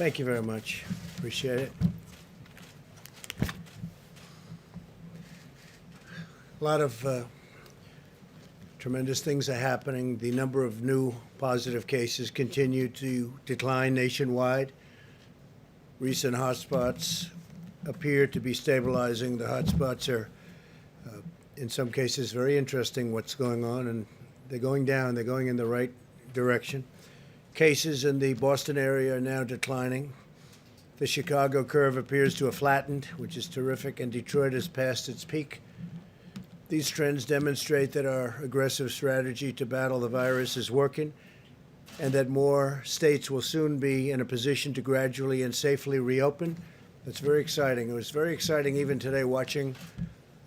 Thank you very much. Appreciate it. A lot of tremendous things are happening. The number of new positive cases continue to decline nationwide. Recent hotspots appear to be stabilizing. The hotspots are, in some cases, very interesting what's going on, and they're going down. They're going in the right direction. Cases in the Boston area are now declining. The Chicago curve appears to have flattened, which is terrific, and Detroit has passed its peak. These trends demonstrate that our aggressive strategy to battle the virus is working, and that more states will soon be in a position to gradually and safely reopen. That's very exciting. It was very exciting even today watching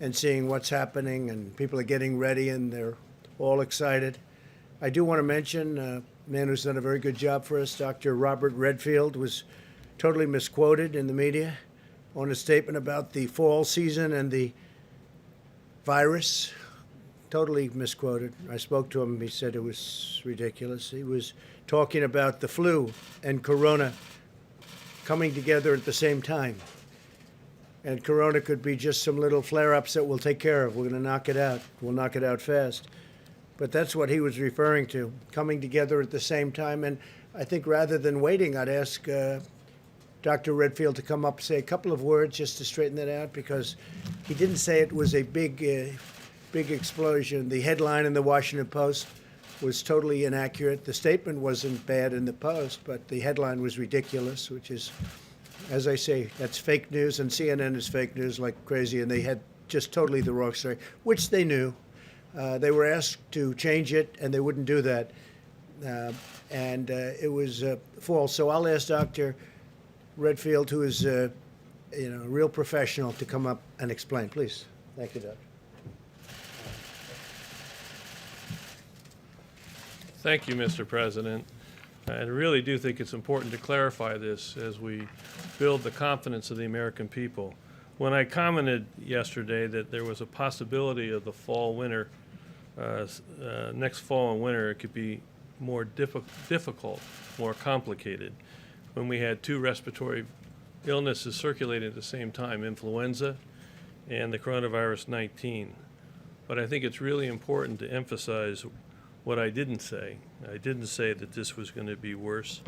and seeing what's happening, and people are getting ready, and they're all excited. I do want to mention a man who's done a very good job for us. Dr. Robert Redfield was totally misquoted in the media on a statement about the fall season and the virus. Totally misquoted. I spoke to him. He said it was ridiculous. He was talking about the flu and corona coming together at the same time. And corona could be just some little flare-ups that we'll take care of. We're going to knock it out. We'll knock it out fast. But that's what he was referring to, coming together at the same time. And I think rather than waiting, I'd ask Dr. Redfield to come up and say a couple of words just to straighten that out, because he didn't say it was a big explosion. The headline in the Washington Post was totally inaccurate. The statement wasn't bad in the Post, but the headline was ridiculous, which is, as I say, that's fake news, and CNN is fake news like crazy, and they had just totally the wrong story, which they knew. They were asked to change it, and they wouldn't do that, and it was false. So I'll ask Dr. Redfield, who is a real professional, to come up and explain, please. Thank you, Doctor. Thank you, Mr. President. I really do think it's important to clarify this as we build the confidence of the American people. When I commented yesterday that there was a possibility of the fall-winter, next fall and winter, it could be more difficult, more complicated. When we had two respiratory illnesses circulating at the same time, influenza and the coronavirus 19. But I think it's really important to emphasize what I didn't say. I didn't say that this was going to be worse.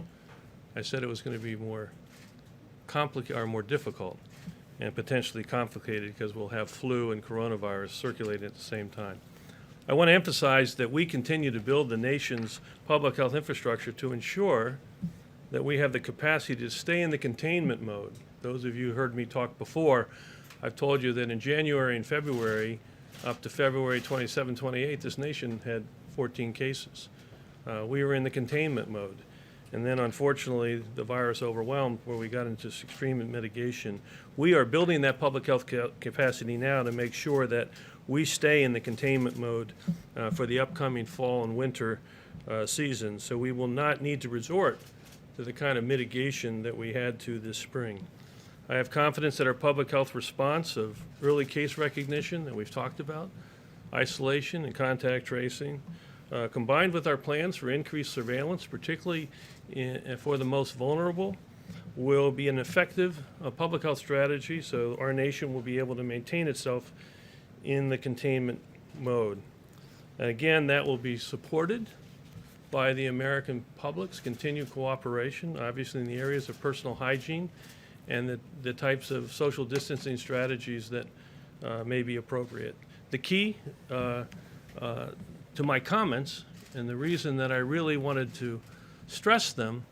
I said it was going to be more complicated or more difficult and potentially complicated because we'll have flu and coronavirus circulating at the same time. I want to emphasize that we continue to build the nation's public health infrastructure to ensure that we have the capacity to stay in the containment mode. Those of you who heard me talk before, I've told you that in January and February, up to February 27, 28, this nation had 14 cases. We were in the containment mode. And then, unfortunately, the virus overwhelmed where we got into extreme mitigation. We are building that public health capacity now to make sure that we stay in the containment mode for the upcoming fall and winter season. So we will not need to resort to the kind of mitigation that we had to this spring. I have confidence that our public health response of early case recognition that we've talked about, isolation and contact tracing, combined with our plans for increased surveillance, particularly for the most vulnerable, will be an effective public health strategy so our nation will be able to maintain itself in the containment mode. And again, that will be supported by the American public's continued cooperation, obviously in the areas of personal hygiene and the types of social distancing strategies that may be appropriate. The key to my comments, and the reason that I really wanted to stress them,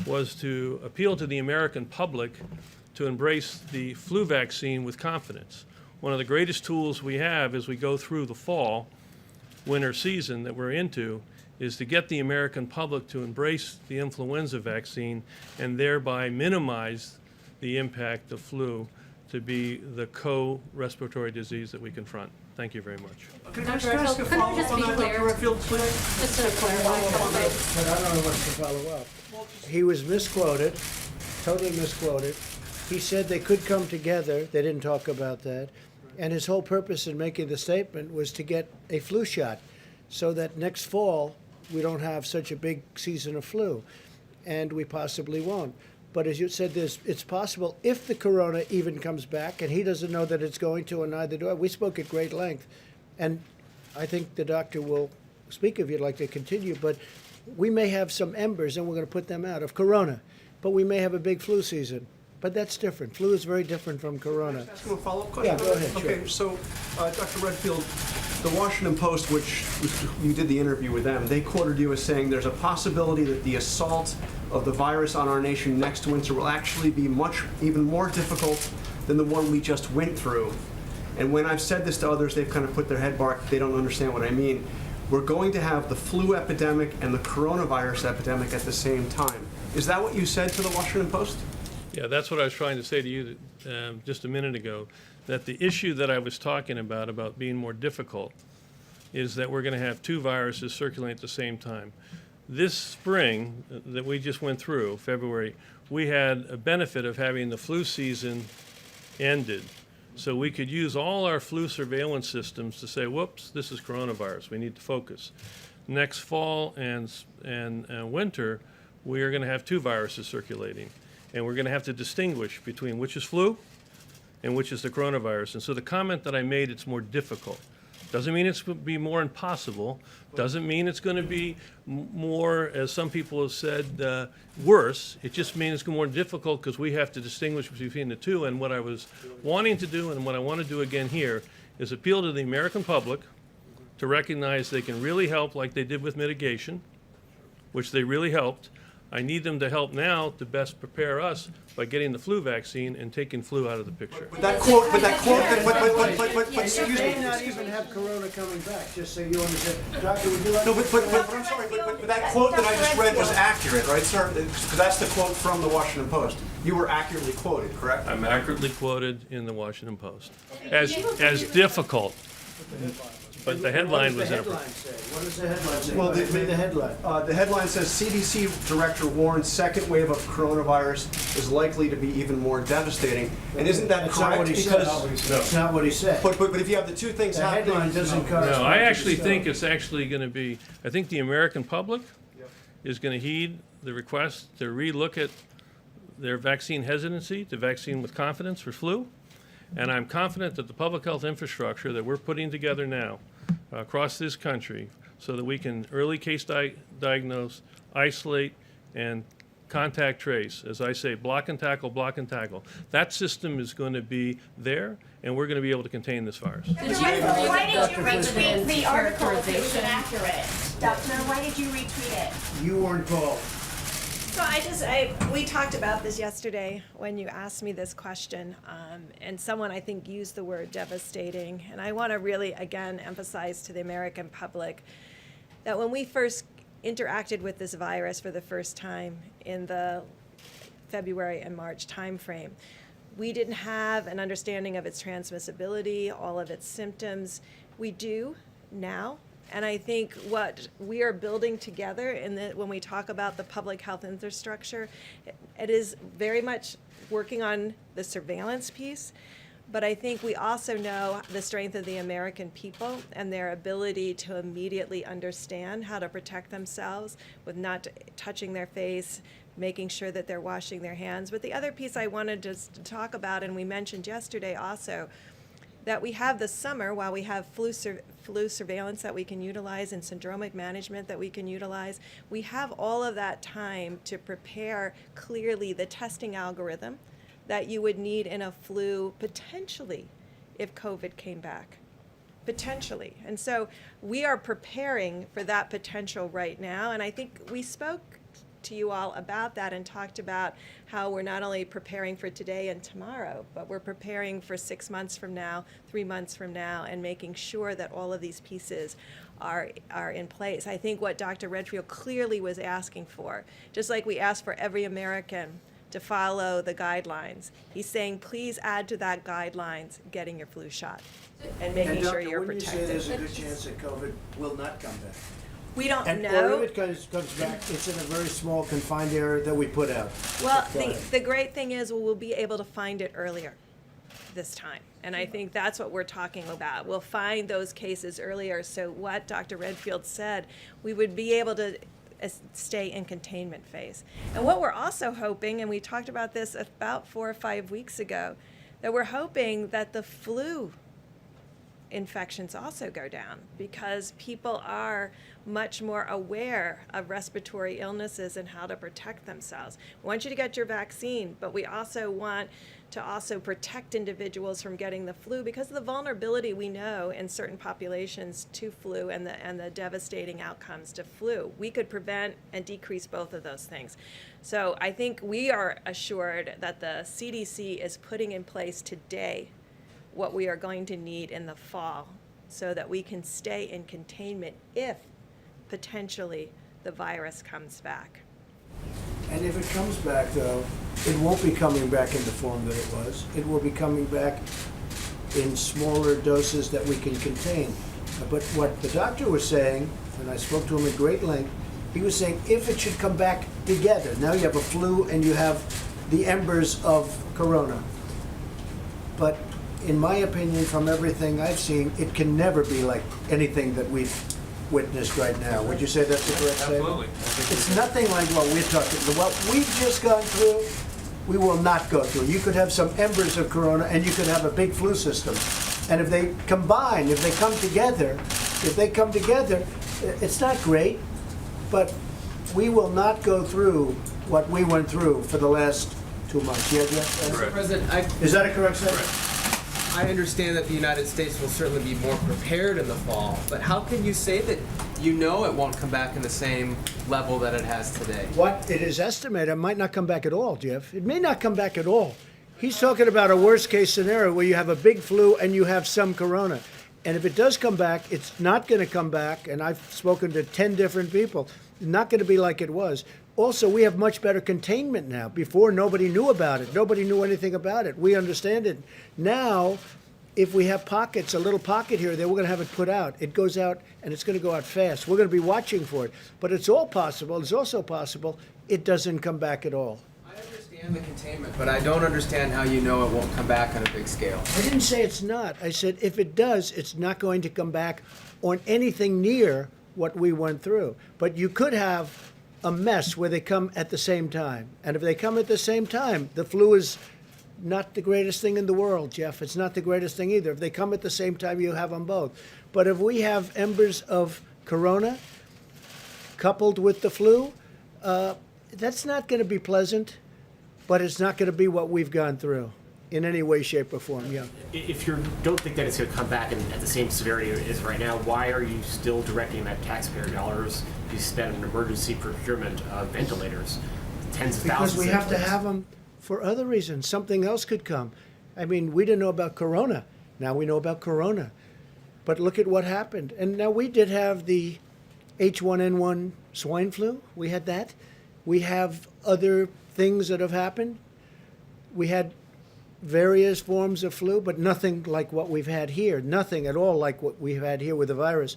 was to appeal to the American public to embrace the flu vaccine with confidence. One of the greatest tools we have as we go through the fall, winter season that we're into is to get the American public to embrace the influenza vaccine and thereby minimize the impact of flu to be the co-respiratory disease that we confront. Thank you very much. Could I just ask a follow-up on that, Dr. Redfield, please? Just to clarify a couple things. But I don't know what to follow up. He was misquoted, totally misquoted. He said they could come together. They didn't talk about that. And his whole purpose in making the statement was to get a flu shot so that next fall we don't have such a big season of flu. And we possibly won't. But as you said, it's possible if the corona even comes back, and he doesn't know that it's going to, and neither do I. We spoke at great length, and I think the doctor will speak if you'd like to continue, but we may have some embers, and we're going to put them out, of corona. But we may have a big flu season. But that's different. Flu is very different from corona. Ask him a follow-up question? Yeah, go ahead. Okay, sure. so Dr. Redfield, the Washington Post, which you did the interview with them, they quoted you as saying there's a possibility that the assault of the virus on our nation next winter will actually be even more difficult than the one we just went through. And when I've said this to others, they've kind of put their head back. They don't understand what I mean. We're going to have the flu epidemic and the coronavirus epidemic at the same time. Is that what you said to the Washington Post? Yeah, that's what I was trying to say to you just a minute ago, that the issue that I was talking about being more difficult, is that we're going to have two viruses circulating at the same time. This spring that we just went through, February, we had a benefit of having the flu season ended. So we could use all our flu surveillance systems to say, whoops, this is coronavirus, we need to focus. Next fall and winter, we are going to have two viruses circulating. And we're going to have to distinguish between which is flu and which is the coronavirus. And so the comment that I made, it's more difficult. Doesn't mean it's going to be more impossible. Doesn't mean it's going to be more, as some people have said, worse. It just means it's more difficult because we have to distinguish between the two. And what I was wanting to do, and what I want to do again here, is appeal to the American public to recognize they can really help like they did with mitigation, which they really helped. I need them to help now to best prepare us by getting the flu vaccine and taking flu out of the picture. But excuse You may me. not even have corona coming back, just so you understand. Doctor, would you like No, but I'm sorry, but that quote that I just read was accurate, right, sir? Because that's the quote from the Washington Post. You were accurately quoted, correct? I'm accurately quoted in the Washington Post as difficult. But the headline was What inappropriate. does the headline say? Well, Read the headline. The headline says CDC director warns second wave of coronavirus is likely to be even more devastating. And isn't that That's not correct? what he said. That's not what he said. But if you have the two things The happening. headline doesn't cover. No, I actually think it's actually going to be, I think the American public is going to heed the request to relook at their vaccine hesitancy, to vaccine with confidence for flu. And I'm confident that the public health infrastructure that we're putting together now across this country so that we can early case diagnose, isolate, and contact trace, as I say, block and tackle, block and tackle. That system is going to be there, and we're going to be able to contain this virus. Why did you retweet the article if it was inaccurate? Doctor, why did you retweet it? You weren't called. So we talked about this yesterday when you asked me this question, and someone I think used the word devastating. And I want to really, again, emphasize to the American public that when we first interacted with this virus for the first time in the February and March timeframe, we didn't have an understanding of its transmissibility, all of its symptoms. We do now. And I think what we are building together when we talk about the public health infrastructure, it is very much working on the surveillance piece. But I think we also know the strength of the American people and their ability to immediately understand how to protect themselves with not touching their face, making sure that they're washing their hands. But the other piece I wanted to talk about, and we mentioned yesterday also, that we have this summer, while we have flu surveillance that we can utilize and syndromic management that we can utilize, we have all of that time to prepare clearly the testing algorithm that you would need in a flu potentially if COVID came back. Potentially. And so we are preparing for that potential right now. And I think we spoke to you all about that and talked about how we're not only preparing for today and tomorrow, but we're preparing for 6 months from now, 3 months from now, and making sure that all of these pieces are in place. I think what Dr. Redfield clearly was asking for, just like we asked for every American to follow the guidelines, he's saying please add to that guidelines getting your flu shot and making And sure Doctor, you're wouldn't you say protected. there's a good chance that COVID will not come back? We don't And know. or if it comes back, it's in a very small confined area that we put out. Well, Go ahead. the great thing is we'll be able to find it earlier this time. And I think that's what we're talking about. We'll find those cases earlier. So what Dr. Redfield said, we would be able to stay in containment phase. And what we're also hoping, and we talked about this about 4 or 5 weeks ago, that we're hoping that the flu infections also go down because people are much more aware of respiratory illnesses and how to protect themselves. We want you to get your vaccine, but we also want to also protect individuals from getting the flu because of the vulnerability we know in certain populations to flu and the devastating outcomes to flu. We could prevent and decrease both of those things. So I think we are assured that the CDC is putting in place today what we are going to need in the fall so that we can stay in containment if potentially the virus comes back. And if it comes back, though, it won't be coming back in the form that it was. It will be coming back in smaller doses that we can contain. But what the doctor was saying, and I spoke to him at great length, he was saying if it should come back together, now you have a flu and you have the embers of corona. But in my opinion, from everything I've seen, it can never be like anything that we've witnessed right now. Would you say that's the correct statement? Absolutely. It's nothing like what we're talking about. What we've just gone through, we will not go through. You could have some embers of corona and you could have a big flu system. And if they combine, if they come together, it's not great, but we will not go through what we went through for the last 2 months. Yeah, Mr. President, Is that a correct statement? I understand that the United States will certainly be more prepared in the fall, but how can you say that you know it won't come back in the same level that it has today? What it is estimated, it might not come back at all, Jeff. It may not come back at all. He's talking about a worst case scenario where you have a big flu and you have some corona. And if it does come back, it's not going to come back. And I've spoken to 10 different people. It's not going to be like it was. Also, we have much better containment now. Before, nobody knew about it. Nobody knew anything about it. We understand it. Now, if we have pockets, a little pocket here or there, we're going to have it put out. It goes out, and it's going to go out fast. We're going to be watching for it. But it's all possible. It's also possible it doesn't come back at all. I understand the containment, but I don't understand how you know it won't come back on a big scale. I didn't say it's not. I said if it does, it's not going to come back on anything near what we went through. But you could have a mess where they come at the same time. And if they come at the same time, the flu is not the greatest thing in the world, Jeff. It's not the greatest thing either. If they come at the same time, you have them both. But if we have embers of corona coupled with the flu, that's not going to be pleasant, but it's not going to be what we've gone through in any way, shape, or form. Yeah. If you don't think that it's going to come back at the same severity it is right now, why are you still directing that taxpayer dollars to spend an emergency procurement of ventilators, tens of thousands? Because we have to have them for other reasons. Something else could come. I mean, we didn't know about corona. Now we know about corona. But look at what happened. And now we did have the H1N1 swine flu. We had that. We have other things that have happened. We had various forms of flu, but nothing like what we've had here. Nothing at all like what we've had here with the virus.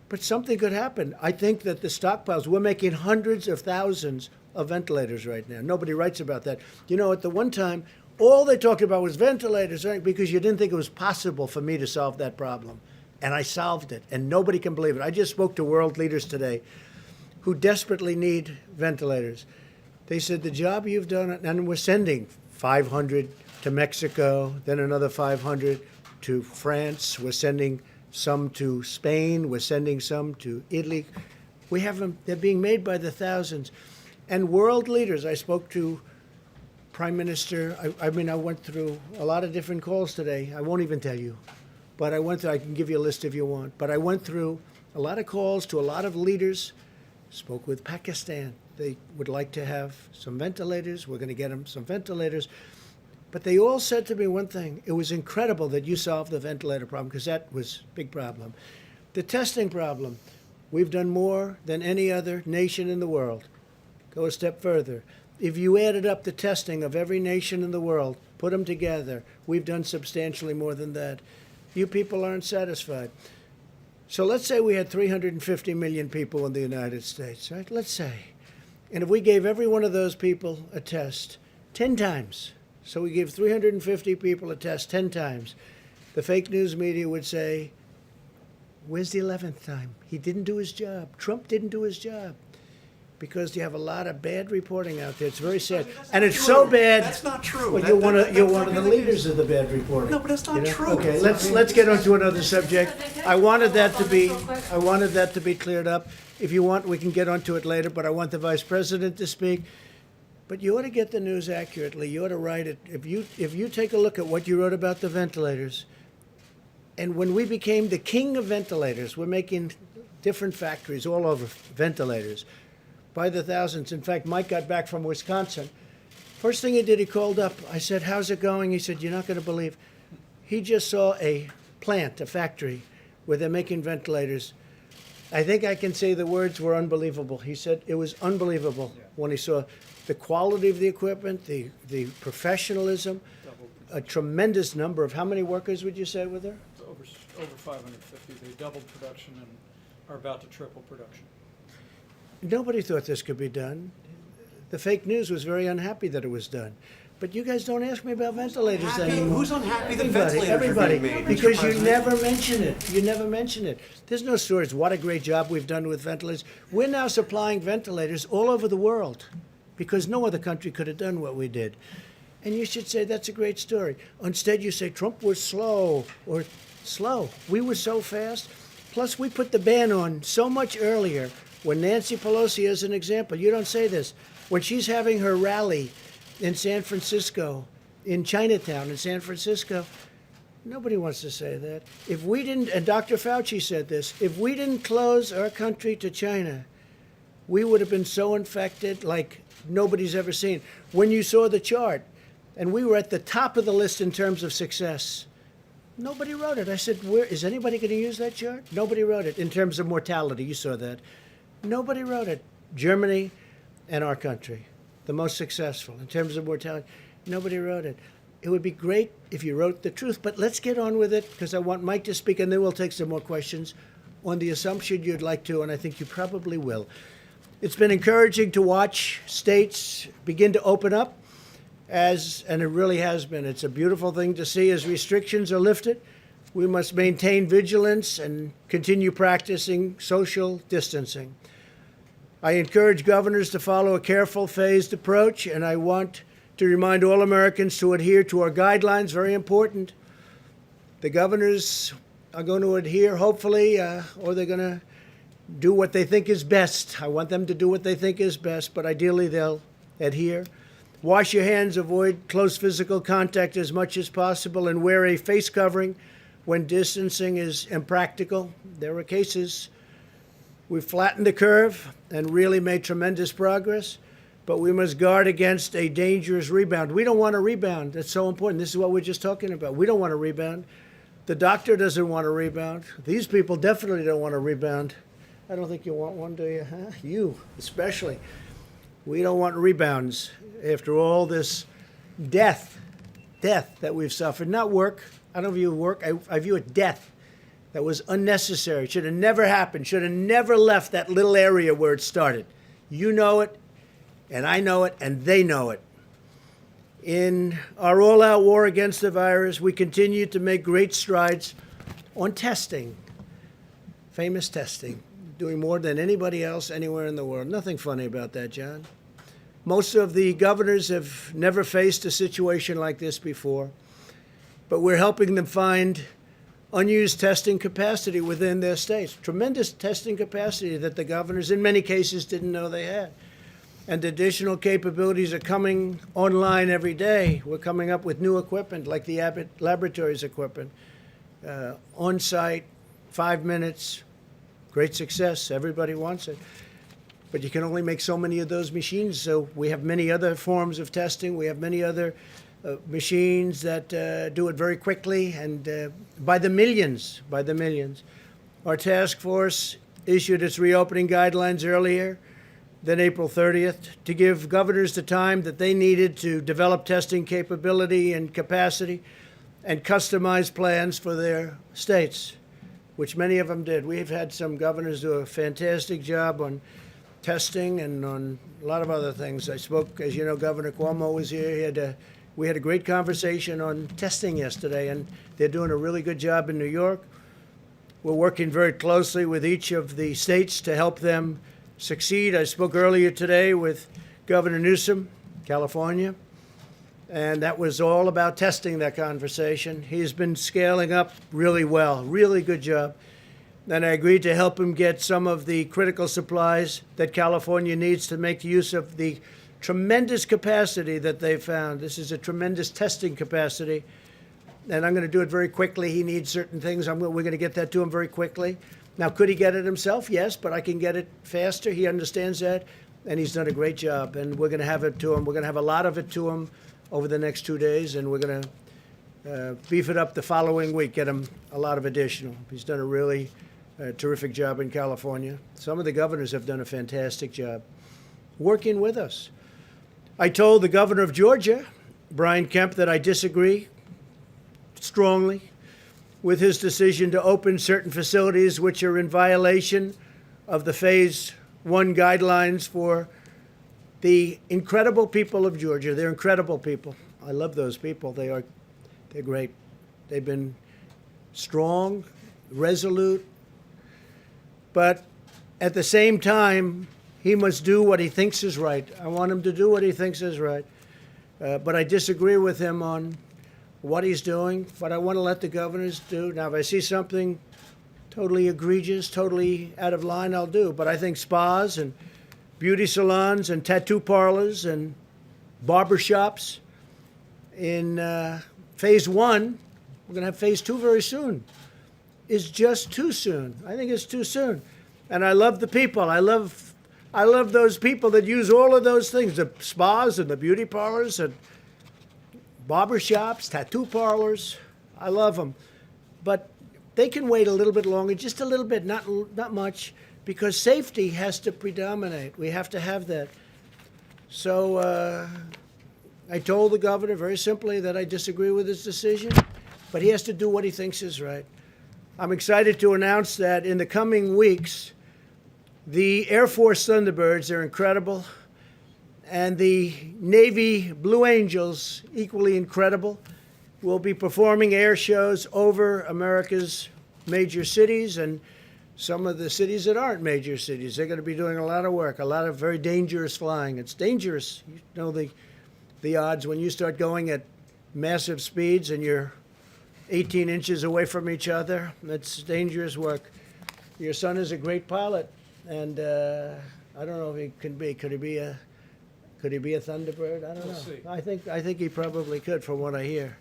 But something could happen. I think that the stockpiles, we're making hundreds of thousands of ventilators right now. Nobody writes about that. You know, at the one time, all they talked about was ventilators, right? Because you didn't think it was possible for me to solve that problem. And I solved it, and nobody can believe it. I just spoke to world leaders today who desperately need ventilators. They said, the job you've done, and we're sending 500 to Mexico, then another 500 to France. We're sending some to Spain. We're sending some to Italy. We have them. They're being made by the thousands. And world leaders, I spoke to Prime Minister. I went through a lot of different calls today. I won't even tell you. But I can give you a list if you want. But I went through a lot of calls to a lot of leaders, spoke with Pakistan. They would like to have some ventilators. We're going to get them some ventilators. But they all said to me one thing. It was incredible that you solved the ventilator problem, because that was a big problem. The testing problem, we've done more than any other nation in the world. Go a step further. If you added up the testing of every nation in the world, put them together, we've done substantially more than that. You people aren't satisfied. So let's say we had 350 million people in the United States, right? Let's say. And if we gave every one of those people a test 10 times, so we gave 350 people a test 10 times, the fake news media would say, where's the 11th time? He didn't do his job. Trump didn't do his job. because you have a lot of bad reporting out there. It's very sad, and it's so bad. That's not true. Well, That- you're one that- of you're that's one of the not really leaders of the bad reporting. No, but that's not you know? true. Okay, let's get on to another subject. I wanted that to be cleared up. If you want, we can get onto it later. But I want the Vice President to speak. But you ought to get the news accurately. You ought to write it. If you take a look at what you wrote about the ventilators, and when we became the king of ventilators, we're making different factories all over ventilators by the thousands. In fact, Mike got back from Wisconsin. First thing he did, he called up. I said, "How's it going?" He said, "You're not going to believe." He just saw a plant, a factory, where they're making ventilators. I think I can say the words were unbelievable. He said it was unbelievable when he saw the quality of the equipment, the professionalism, a tremendous number of, how many workers would you say were there? Over 550. They doubled production and are about to triple production. Nobody thought this could be done. The fake news was very unhappy that it was done. But you guys don't ask me about ventilators anymore. Who's unhappy that Everybody, ventilators everybody, are being made, Mr. because you President? never mention it. You never mention it. There's no stories. What a great job we've done with ventilators. We're now supplying ventilators all over the world because no other country could have done what we did. And you should say that's a great story. Instead, you say Trump was slow or slow. We were so fast. Plus, we put the ban on so much earlier. When Nancy Pelosi, as an example, you don't say this, when she's having her rally in San Francisco, in Chinatown, in San Francisco, nobody wants to say that. If we didn't, and Dr. Fauci said this, if we didn't close our country to China, we would have been so infected like nobody's ever seen. When you saw the chart, and we were at the top of the list in terms of success, nobody wrote it. I said, "Where is anybody going to use that chart?" Nobody wrote it. In terms of mortality, you saw that. Nobody wrote it. Germany and our country, the most successful. In terms of mortality, nobody wrote it. It would be great if you wrote the truth, but let's get on with it because I want Mike to speak, and then we'll take some more questions on the assumption you'd like to, and I think you probably will. It's been encouraging to watch states begin to open up, and it really has been. It's a beautiful thing to see as restrictions are lifted. We must maintain vigilance and continue practicing social distancing. I encourage governors to follow a careful, phased approach, and I want to remind all Americans to adhere to our guidelines, very important. The governors are going to adhere, hopefully, or they're going to do what they think is best. I want them to do what they think is best, but ideally they'll adhere. Wash your hands, avoid close physical contact as much as possible, and wear a face covering when distancing is impractical. There are cases. We've flattened the curve and really made tremendous progress, but we must guard against a dangerous rebound. We don't want a rebound. That's so important. This is what we're just talking about. We don't want a rebound. The doctor doesn't want a rebound. These people definitely don't want a rebound. I don't think you want one, do you? Huh? You, especially. We don't want rebounds after all this death that we've suffered. Not work. I don't view work. I view it death that was unnecessary. Should have never happened. Should have never left that little area where it started. You know it, and I know it, and they know it. In our all-out war against the virus, we continue to make great strides on testing, famous testing, doing more than anybody else anywhere in the world. Nothing funny about that, John. Most of the governors have never faced a situation like this before, but we're helping them find unused testing capacity within their states. Tremendous testing capacity that the governors, in many cases, didn't know they had. And additional capabilities are coming online every day. We're coming up with new equipment, like the Abbott Laboratories equipment. On-site, 5 minutes, great success. Everybody wants it. But you can only make so many of those machines, so we have many other forms of testing. We have many other machines that do it very quickly and by the millions. Our task force issued its reopening guidelines earlier than April 30th to give governors the time that they needed to develop testing capability and capacity and customize plans for their states, which many of them did. We've had some governors do a fantastic job on testing and on a lot of other things. I spoke, as you know, Governor Cuomo was here. We had a great conversation on testing yesterday, and they're doing a really good job in New York. We're working very closely with each of the states to help them succeed. I spoke earlier today with Governor Newsom, California, and that was all about testing that conversation. He's been scaling up really well, really good job. And I agreed to help him get some of the critical supplies that California needs to make use of the tremendous capacity that they found. This is a tremendous testing capacity, and I'm going to do it very quickly. He needs certain things. We're going to get that to him very quickly. Now, could he get it himself? Yes, but I can get it faster. He understands that, and he's done a great job, and we're going to have it to him. We're going to have a lot of it to him over the next 2 days, and we're going to beef it up the following week, get him a lot of additional. He's done a really terrific job in California. Some of the governors have done a fantastic job working with us. I told the governor of Georgia, Brian Kemp, that I disagree strongly with his decision to open certain facilities which are in violation of the Phase 1 guidelines for the incredible people of Georgia. They're incredible people. I love those people. They're great. They've been strong, resolute, but at the same time, he must do what he thinks is right. I want him to do what he thinks is right. But I disagree with him on what he's doing, but I want to let the governors do. Now, if I see something totally egregious, totally out of line, I'll do. But I think spas and beauty salons and tattoo parlors and barbershops in Phase 1, we're going to have Phase 2 very soon, is just too soon. I think it's too soon. And I love the people. I love those people that use all of those things, the spas and the beauty parlors and barbershops, tattoo parlors. I love them. But they can wait a little bit longer, just a little bit, not much, because safety has to predominate. We have to have that. So I told the governor very simply that I disagree with his decision, but he has to do what he thinks is right. I'm excited to announce that in the coming weeks, the Air Force Thunderbirds, they're incredible, and the Navy Blue Angels, equally incredible, will be performing air shows over America's major cities and some of the cities that aren't major cities. They're going to be doing a lot of work, a lot of very dangerous flying. It's dangerous. You know the odds when you start going at massive speeds and you're 18 inches away from each other. It's dangerous work. Your son is a great pilot, and I don't know if he can be. Could he be a Thunderbird? I don't know. see. I think he probably could, from what I hear.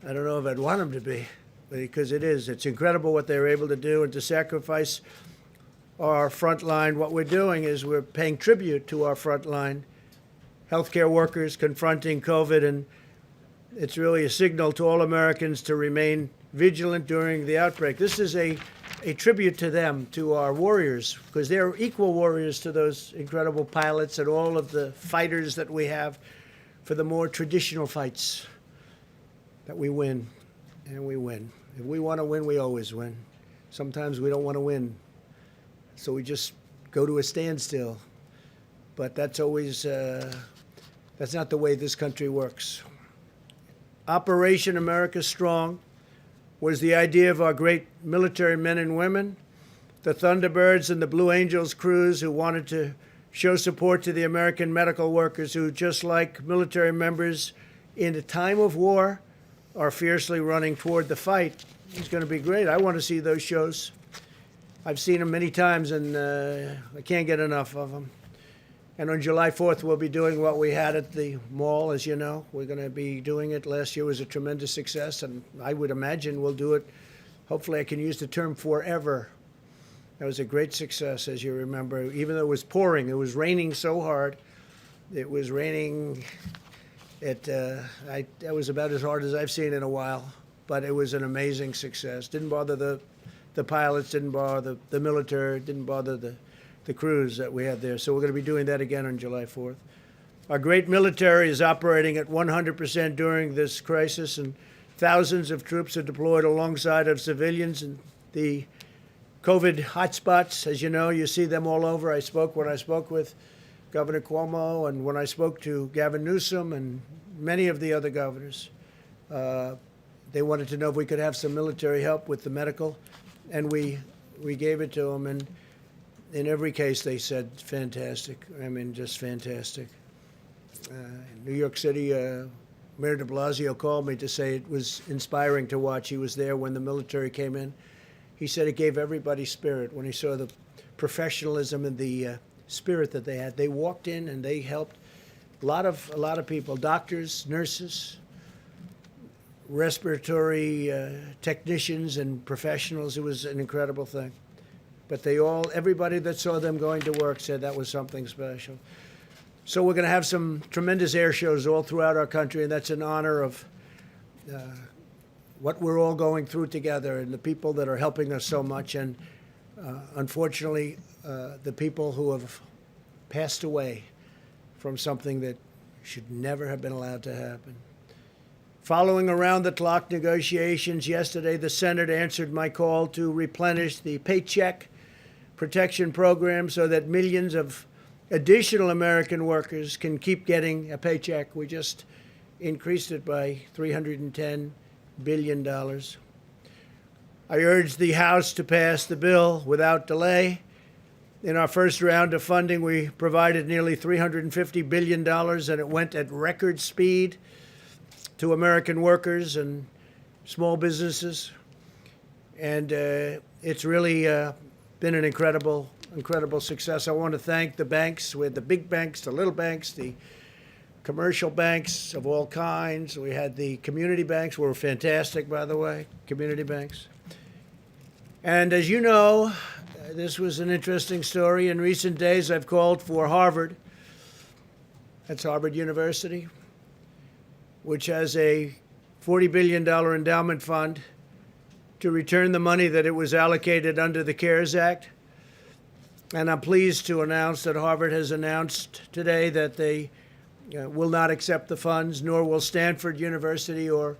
I don't know if I'd want him to be, because it's incredible what they're able to do, and to sacrifice our front line. What we're doing is we're paying tribute to our front line healthcare workers confronting COVID, and it's really a signal to all Americans to remain vigilant during the outbreak. This is a tribute to them, to our warriors, because they're equal warriors to those incredible pilots and all of the fighters that we have for the more traditional fights that we win, and we win. If we want to win, we always win. Sometimes we don't want to win, so we just go to a standstill. But that's always, that's not the way this country works. Operation America Strong was the idea of our great military men and women, the Thunderbirds and the Blue Angels crews who wanted to show support to the American medical workers who, just like military members in a time of war, are fiercely running toward the fight. It's going to be great. I want to see those shows. I've seen them many times, and I can't get enough of them. And on July 4th, we'll be doing what we had at the mall, as you know. We're going to be doing it. Last year was a tremendous success, and I would imagine we'll do it. Hopefully, I can use the term forever. That was a great success, as you remember. Even though it was pouring, it was raining so hard. It was raining. That was about as hard as I've seen in a while, but it was an amazing success. Didn't bother the pilots, didn't bother the military, didn't bother the crews that we had there. So we're going to be doing that again on July 4th. Our great military is operating at 100% during this crisis, and thousands of troops are deployed alongside of civilians in the COVID hotspots. As you know, you see them all over. When I spoke with Governor Cuomo, and when I spoke to Gavin Newsom and many of the other governors, they wanted to know if we could have some military help with the medical, and we gave it to them. And in every case, they said fantastic. I mean, just fantastic. New York City, Mayor de Blasio called me to say it was inspiring to watch. He was there when the military came in. He said it gave everybody spirit when he saw the professionalism and the spirit that they had. They walked in and they helped a lot of people, doctors, nurses, respiratory technicians and professionals. It was an incredible thing. But everybody that saw them going to work said that was something special. So we're going to have some tremendous air shows all throughout our country, and that's in honor of what we're all going through together and the people that are helping us so much. And unfortunately, the people who have passed away from something that should never have been allowed to happen. Following around-the-clock negotiations yesterday, the Senate answered my call to replenish the Paycheck Protection Program so that millions of additional American workers can keep getting a paycheck. We just increased it by $310 billion. I urged the House to pass the bill without delay. In our first round of funding, we provided nearly $350 billion, and it went at record speed to American workers and small businesses. And it's really been an incredible success. I want to thank the banks. We had the big banks, the little banks, the commercial banks of all kinds. We had the community banks, were fantastic, by the way, community banks. And as you know, this was an interesting story. In recent days, I've called for Harvard, that's Harvard University, which has a $40 billion endowment fund, to return the money that it was allocated under the CARES Act. And I'm pleased to announce that Harvard has announced today that they will not accept the funds, nor will Stanford University or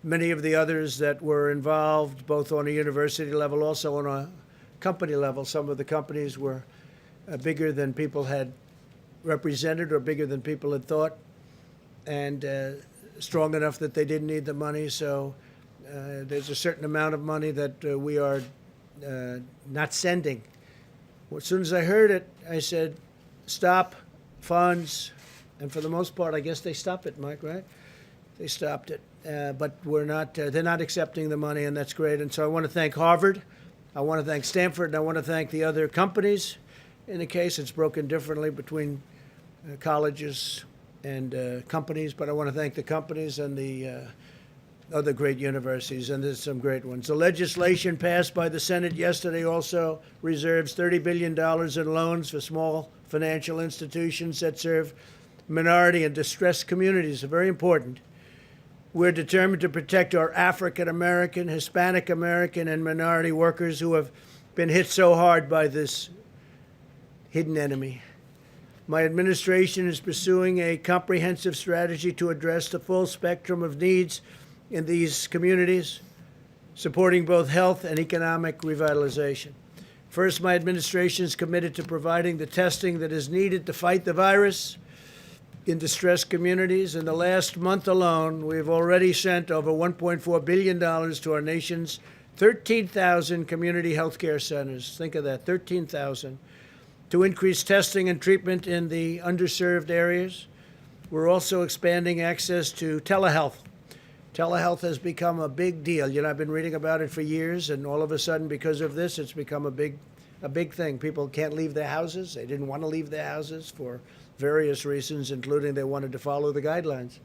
many of the others that were involved, both on a university level, also on a company level. Some of the companies were bigger than people had represented or bigger than people had thought, and strong enough that they didn't need the money. So there's a certain amount of money that we are not sending. As soon as I heard it, I said, stop funds. And for the most part, I guess they stopped it, Mike, right? They stopped it. But they're not accepting the money, and that's great. And so I want to thank Harvard. I want to thank Stanford, and I want to thank the other companies. In the case, it's broken differently between colleges and companies, but I want to thank the companies and the other great universities, and there's some great ones. The legislation passed by the Senate yesterday also reserves $30 billion in loans for small financial institutions that serve minority and distressed communities. Very important. We're determined to protect our African American, Hispanic American, and minority workers who have been hit so hard by this hidden enemy. My administration is pursuing a comprehensive strategy to address the full spectrum of needs in these communities, supporting both health and economic revitalization. First, my administration is committed to providing the testing that is needed to fight the virus in distressed communities. In the last month alone, we've already sent over $1.4 billion to our nation's 13,000 community health care centers. Think of that, 13,000, to increase testing and treatment in the underserved areas. We're also expanding access to telehealth. Telehealth has become a big deal. You know, I've been reading about it for years, and all of a sudden, because of this, it's become a big thing. People can't leave their houses. They didn't want to leave their houses for various reasons, including they wanted to follow the guidelines.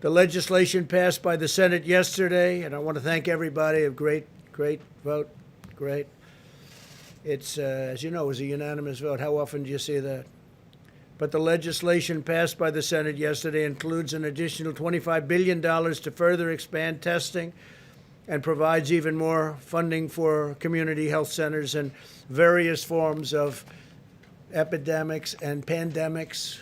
The legislation passed by the Senate yesterday, and I want to thank everybody. A great vote. Great. It's, as you know, it was a unanimous vote. How often do you see that? But the legislation passed by the Senate yesterday includes an additional $25 billion to further expand testing and provides even more funding for community health centers and various forms of epidemics and pandemics.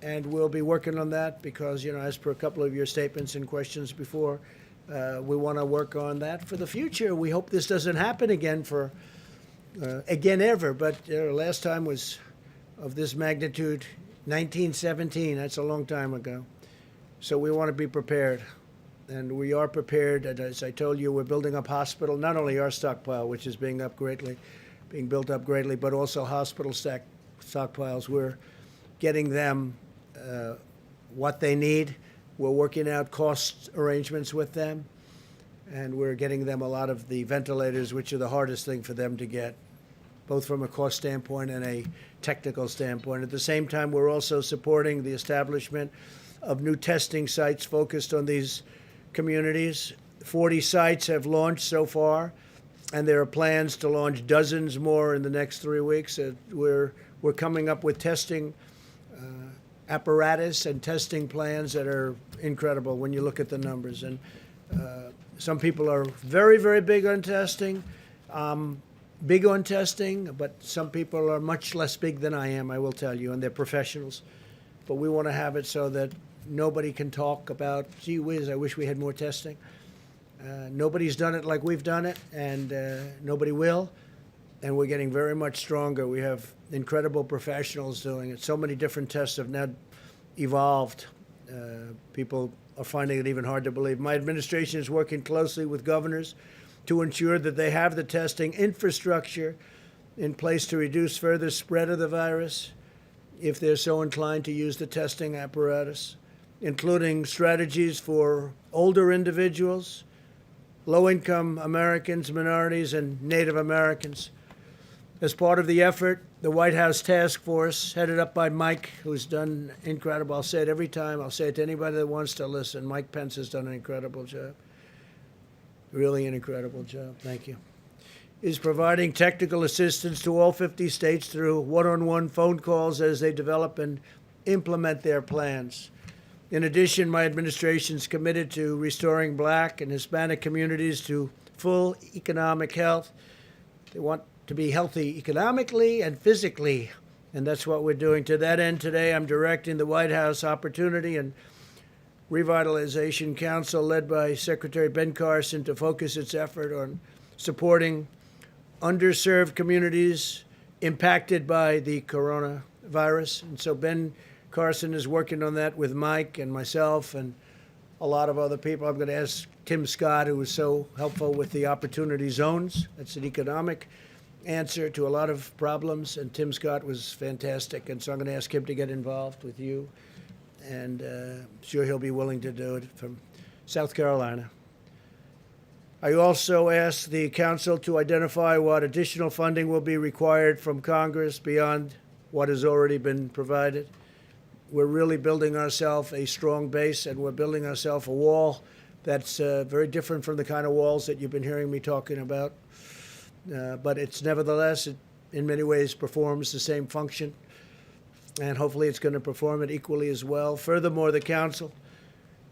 And we'll be working on that because, you know, as per a couple of your statements and questions before, we want to work on that for the future. We hope this doesn't happen again ever. But last time was of this magnitude, 1917. That's a long time ago. So we want to be prepared. And we are prepared. And as I told you, we're building up hospital, not only our stockpile, which is being up greatly, being built up greatly, but also hospital stockpiles. We're getting them what they need. We're working out cost arrangements with them, and we're getting them a lot of the ventilators, which are the hardest thing for them to get, both from a cost standpoint and a technical standpoint. At the same time, we're also supporting the establishment of new testing sites focused on these communities. 40 sites have launched so far, and there are plans to launch dozens more in the next 3 weeks. We're coming up with testing apparatus and testing plans that are incredible when you look at the numbers. And some people are very, very big on testing, but some people are much less big than I am, I will tell you, and they're professionals. But we want to have it so that nobody can talk about, gee whiz, I wish we had more testing. Nobody's done it like we've done it, and nobody will. And we're getting very much stronger. We have incredible professionals doing it. So many different tests have now evolved. People are finding it even hard to believe. My administration is working closely with governors to ensure that they have the testing infrastructure in place to reduce further spread of the virus if they're so inclined to use the testing apparatus, including strategies for older individuals, low-income Americans, minorities, and Native Americans. As part of the effort, the White House Task Force, headed up by Mike, who's done incredible. I'll say it every time. I'll say it to anybody that wants to listen. Mike Pence has done an incredible job. Really an incredible job. Thank you. Is providing technical assistance to all 50 states through one-on-one phone calls as they develop and implement their plans. In addition, my administration is committed to restoring Black and Hispanic communities to full economic health. They want to be healthy economically and physically, and that's what we're doing. To that end, today I'm directing the White House Opportunity and Revitalization Council, led by Secretary Ben Carson, to focus its effort on supporting underserved communities impacted by the coronavirus. And so Ben Carson is working on that with Mike and myself and a lot of other people. I'm going to ask Tim Scott, who was so helpful with the opportunity zones. That's an economic answer to a lot of problems, and Tim Scott was fantastic. And so I'm going to ask him to get involved with you, and I'm sure he'll be willing to do it from South Carolina. I also asked the council to identify what additional funding will be required from Congress beyond what has already been provided. We're really building ourselves a strong base, and we're building ourselves a wall that's very different from the kind of walls that you've been hearing me talking about. But it's nevertheless, it in many ways performs the same function, and hopefully it's going to perform it equally as well. Furthermore, the council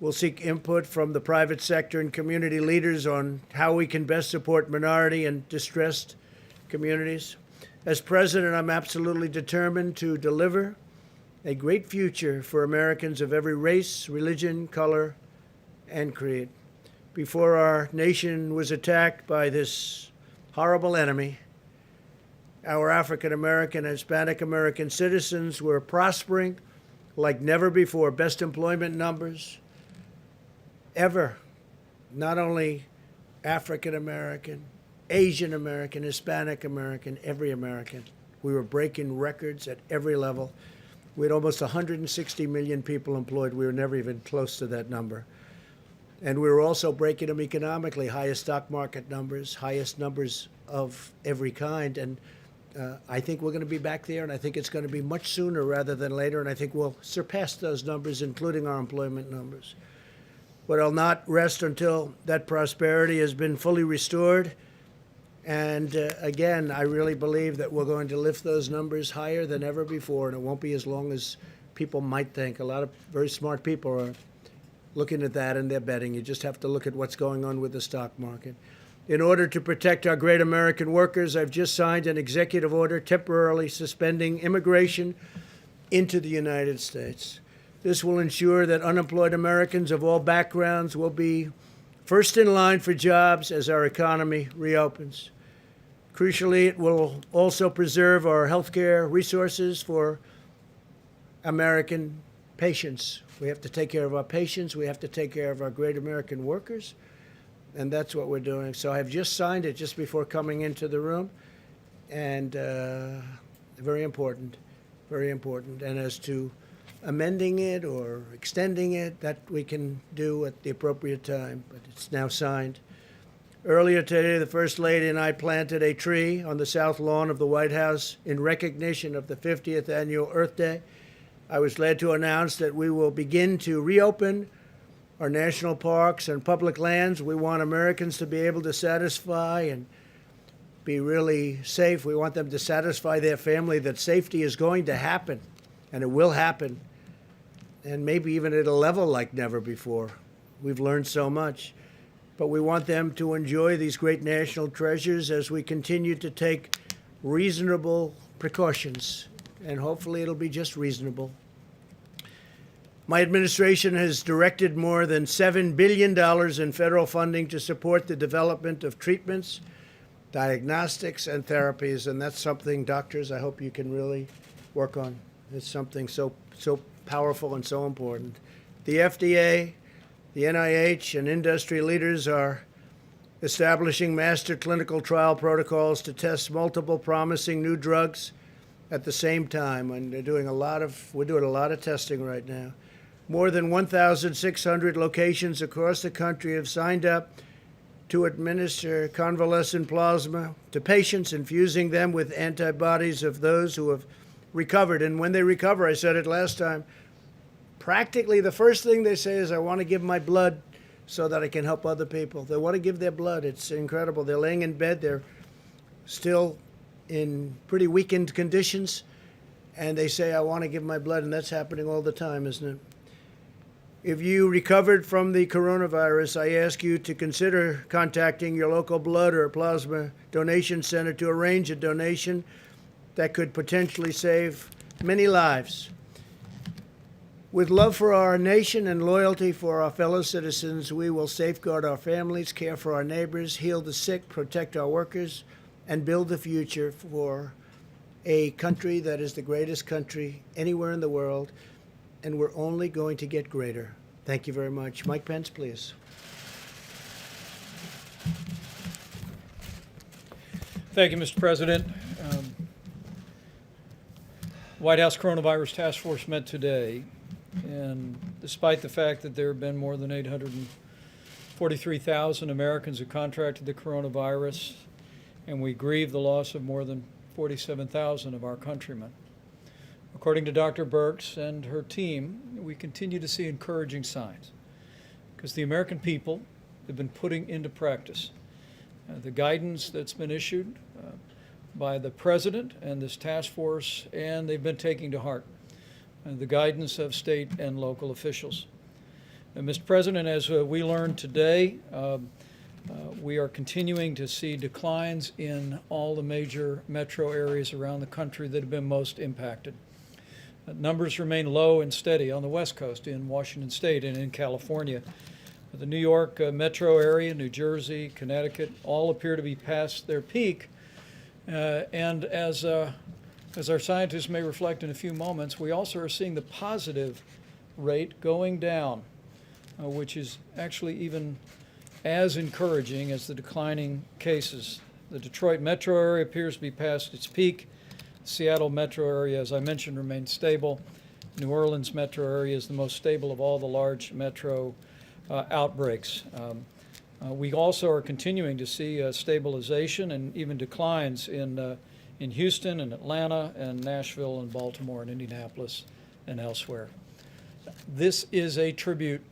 will seek input from the private sector and community leaders on how we can best support minority and distressed communities. As president, I'm absolutely determined to deliver a great future for Americans of every race, religion, color, and creed. Before our nation was attacked by this horrible enemy, our African American and Hispanic American citizens were prospering like never before. Best employment numbers ever. Not only African American, Asian American, Hispanic American, every American. We were breaking records at every level. We had almost 160 million people employed. We were never even close to that number. And we were also breaking them economically, highest stock market numbers, highest numbers of every kind. And I think we're going to be back there, and I think it's going to be much sooner rather than later, and I think we'll surpass those numbers, including our employment numbers. But I'll not rest until that prosperity has been fully restored. And again, I really believe that we're going to lift those numbers higher than ever before, and it won't be as long as people might think. A lot of very smart people are looking at that, and they're betting. You just have to look at what's going on with the stock market. In order to protect our great American workers, I've just signed an executive order temporarily suspending immigration into the United States. This will ensure that unemployed Americans of all backgrounds will be first in line for jobs as our economy reopens. Crucially, it will also preserve our healthcare resources for American patients. We have to take care of our patients. We have to take care of our great American workers. And that's what we're doing. So I've just signed it just before coming into the room. and very important, very important. And as to amending it or extending it, that we can do at the appropriate time, but it's now signed. Earlier today, the First Lady and I planted a tree on the south lawn of the White House in recognition of the 50th annual Earth Day. I was led to announce that we will begin to reopen our national parks and public lands. We want Americans to be able to satisfy and be really safe. We want them to satisfy their family that safety is going to happen, and it will happen, and maybe even at a level like never before. We've learned so much. But we want them to enjoy these great national treasures as we continue to take reasonable precautions, and hopefully it'll be just reasonable. My administration has directed more than $7 billion in federal funding to support the development of treatments, diagnostics, and therapies, and that's something, doctors, I hope you can really work on. It's something so powerful and so important. The FDA, the NIH, and industry leaders are establishing master clinical trial protocols to test multiple promising new drugs at the same time, and we're doing a lot of testing right now. More than 1,600 locations across the country have signed up to administer convalescent plasma to patients, infusing them with antibodies of those who have recovered. And when they recover, I said it last time, practically the first thing they say is, I want to give my blood so that I can help other people. They want to give their blood. It's incredible. They're laying in bed. They're still in pretty weakened conditions, and they say, I want to give my blood, and that's happening all the time, isn't it? If you recovered from the coronavirus, I ask you to consider contacting your local blood or plasma donation center to arrange a donation that could potentially save many lives. With love for our nation and loyalty for our fellow citizens, we will safeguard our families, care for our neighbors, heal the sick, protect our workers, and build the future for a country that is the greatest country anywhere in the world, and we're only going to get greater. Thank you very much. Mike Pence, please. Thank you, Mr. President. White House Coronavirus Task Force met today, and despite the fact that there have been more than 843,000 Americans who contracted the coronavirus, and we grieve the loss of more than 47,000 of our countrymen. According to Dr. Birx and her team, we continue to see encouraging signs because the American people have been putting into practice the guidance that's been issued by the President and this task force, and they've been taking to heart the guidance of state and local officials. And Mr. President, as we learned today, we are continuing to see declines in all the major metro areas around the country that have been most impacted. Numbers remain low and steady on the West Coast, in Washington State and in California. The New York metro area, New Jersey, Connecticut, all appear to be past their peak. And as our scientists may reflect in a few moments, we also are seeing the positive rate going down, which is actually even as encouraging as the declining cases. The Detroit metro area appears to be past its peak. Seattle metro area, as I mentioned, remains stable. New Orleans metro area is the most stable of all the large metro outbreaks. We also are continuing to see stabilization and even declines in Houston and Atlanta and Nashville and Baltimore and Indianapolis and elsewhere. This is a tribute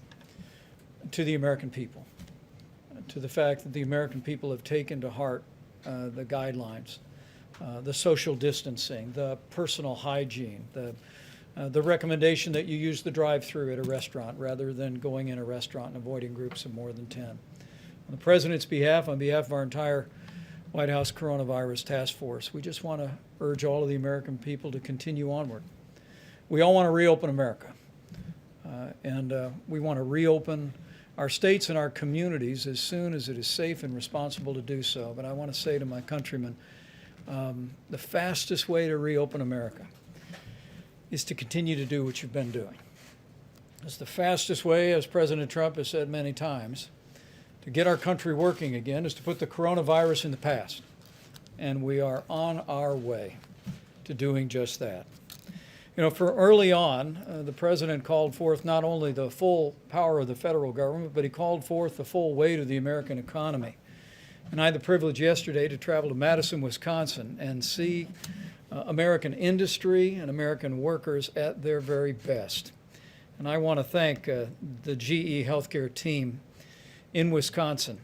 to the American people, to the fact that the American people have taken to heart the guidelines, the social distancing, the personal hygiene, the recommendation that you use the drive-through at a restaurant rather than going in a restaurant and avoiding groups of more than 10. On the President's behalf, on behalf of our entire White House Coronavirus Task Force, we just want to urge all of the American people to continue onward. We all want to reopen America, and we want to reopen our states and our communities as soon as it is safe and responsible to do so. But I want to say to my countrymen, the fastest way to reopen America is to continue to do what you've been doing. It's the fastest way, as President Trump has said many times, to get our country working again is to put the coronavirus in the past. and we are on our way to doing just that. You know, for early on, the President called forth not only the full power of the federal government, but he called forth the full weight of the American economy. And I had the privilege yesterday to travel to Madison, Wisconsin, and see American industry and American workers at their very best. And I want to thank the GE Healthcare team in Wisconsin,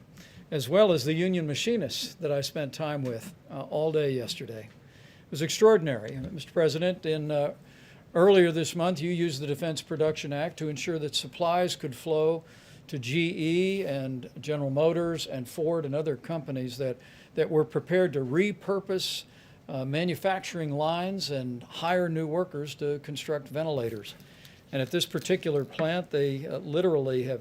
as well as the union machinists that I spent time with all day yesterday. It was extraordinary. Mr. President, earlier this month, you used the Defense Production Act to ensure that supplies could flow to GE and General Motors and Ford and other companies that were prepared to repurpose manufacturing lines and hire new workers to construct ventilators. And at this particular plant, they literally have,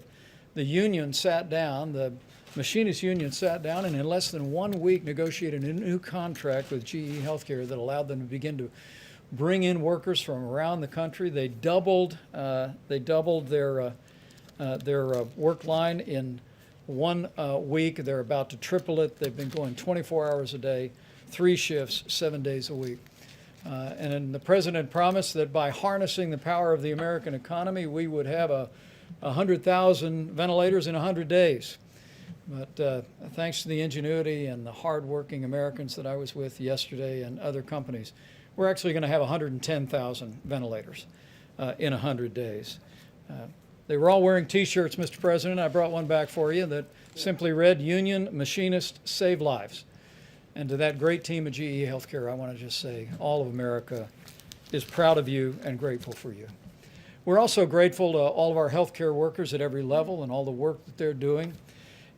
the union sat down, the machinist union sat down, and in less than 1 week negotiated a new contract with GE Healthcare that allowed them to begin to bring in workers from around the country. They doubled their work line in 1 week. They're about to triple it. They've been going 24 hours a day, 3 shifts, 7 days a week. And then the President promised that by harnessing the power of the American economy, we would have 100,000 ventilators in 100 days. But thanks to the ingenuity and the hardworking Americans that I was with yesterday and other companies, we're actually going to have 110,000 ventilators in 100 days. They were all wearing T-shirts, Mr. President. I brought one back for you that simply read, "Union Machinists Save Lives." And to that great team at GE Healthcare, I want to just say all of America is proud of you and grateful for you. We're also grateful to all of our healthcare workers at every level and all the work that they're doing.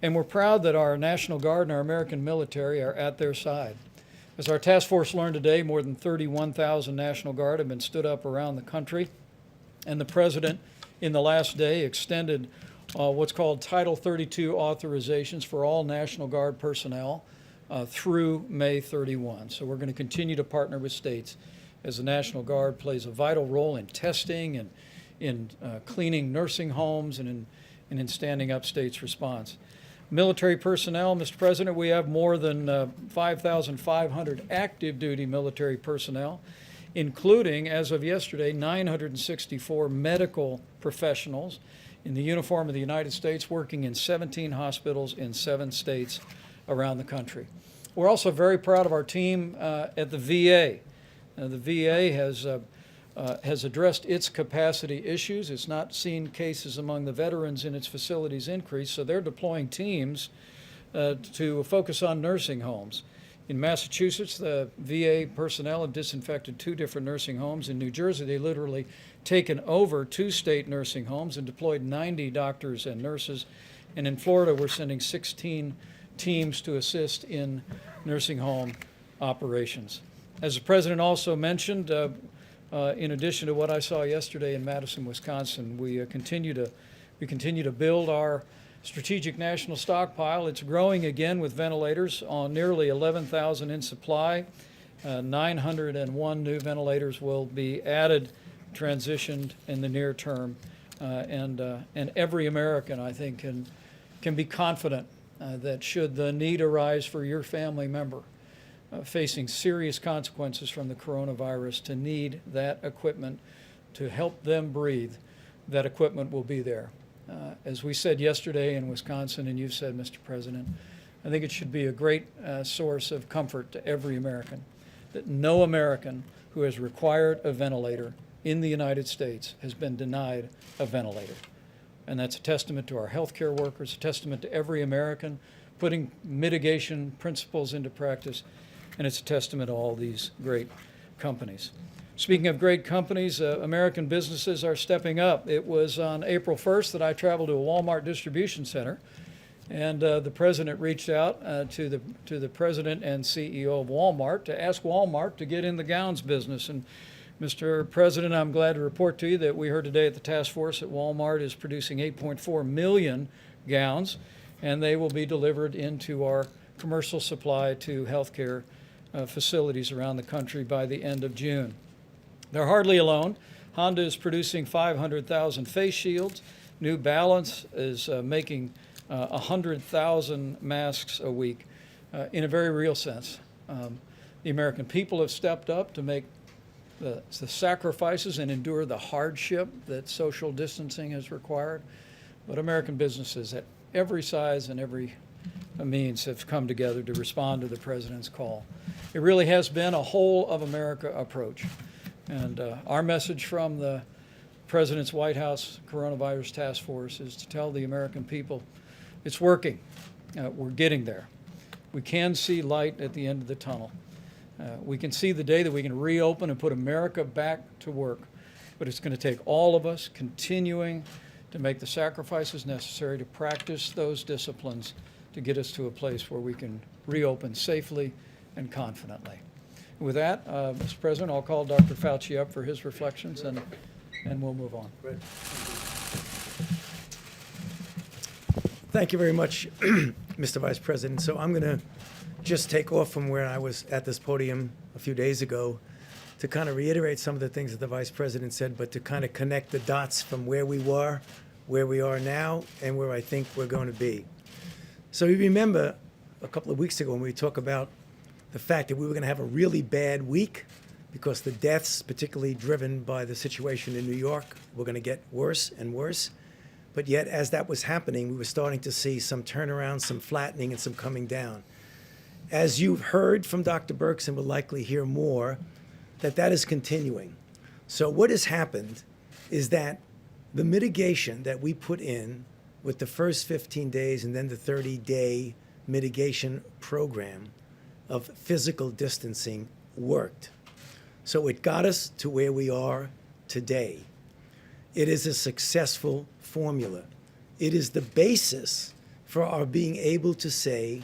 And we're proud that our National Guard and our American military are at their side. As our task force learned today, more than 31,000 National Guard have been stood up around the country. And the President, in the last day, extended what's called Title 32 authorizations for all National Guard personnel through May 31. So we're going to continue to partner with states as the National Guard plays a vital role in testing and in cleaning nursing homes and in standing up states' response. Military personnel, Mr. President, we have more than 5,500 active duty military personnel, including, as of yesterday, 964 medical professionals in the uniform of the United States working in 17 hospitals in 7 states around the country. We're also very proud of our team at the VA. The VA has addressed its capacity issues. It's not seen cases among the veterans in its facilities increase, so they're deploying teams to focus on nursing homes. In Massachusetts, the VA personnel have disinfected 2 different nursing homes. In New Jersey, they literally taken over 2 state nursing homes and deployed 90 doctors and nurses. And in Florida, we're sending 16 teams to assist in nursing home operations. As the President also mentioned, in addition to what I saw yesterday in Madison, Wisconsin, we continue to build our strategic national stockpile. It's growing again with ventilators, on nearly 11,000 in supply. 901 new ventilators will be added, transitioned in the near term, and every American, I think, can be confident that should the need arise for your family member facing serious consequences from the coronavirus to need that equipment to help them breathe, that equipment will be there. As we said yesterday in Wisconsin, and you've said, Mr. President, I think it should be a great source of comfort to every American that no American who has required a ventilator in the United States has been denied a ventilator. And that's a testament to our healthcare workers, a testament to every American putting mitigation principles into practice, and it's a testament to all these great companies. Speaking of great companies, American businesses are stepping up. It was on April 1st that I traveled to a Walmart distribution center, and the President reached out to the President and CEO of Walmart to ask Walmart to get in the gowns business. And Mr. President, I'm glad to report to you that we heard today at the task force that Walmart is producing 8.4 million gowns, and they will be delivered into our commercial supply to healthcare facilities around the country by the end of June. They're hardly alone. Honda is producing 500,000 face shields. New Balance is making 100,000 masks a week. In a very real sense, The American people have stepped up to make the sacrifices and endure the hardship that social distancing has required. But American businesses at every size and every means have come together to respond to the president's call. It really has been a whole of America approach. And our message from the President's White House Coronavirus Task Force is to tell the American people it's working. We're getting there. We can see light at the end of the tunnel. We can see the day that we can reopen and put America back to work. But it's going to take all of us continuing to make the sacrifices necessary to practice those disciplines to get us to a place where we can reopen safely and confidently. With that, Mr. President, I'll call Dr. Fauci up for his reflections, and we'll move on. Great. Thank you very much, Mr. Vice President. So I'm going to just take off from where I was at this podium a few days ago to kind of reiterate some of the things that the Vice President said, but to kind of connect the dots from where we were, where we are now, and where I think we're going to be. So you remember a couple of weeks ago when we talked about the fact that we were going to have a really bad week because the deaths, particularly driven by the situation in New York, were going to get worse and worse. But yet, as that was happening, we were starting to see some turnaround, some flattening, and some coming down. As you've heard from Dr. Birx and will likely hear more, that is continuing. So what has happened is that the mitigation that we put in with the first 15 days and then the 30-day mitigation program of physical distancing worked. So it got us to where we are today. It is a successful formula. It is the basis for our being able to say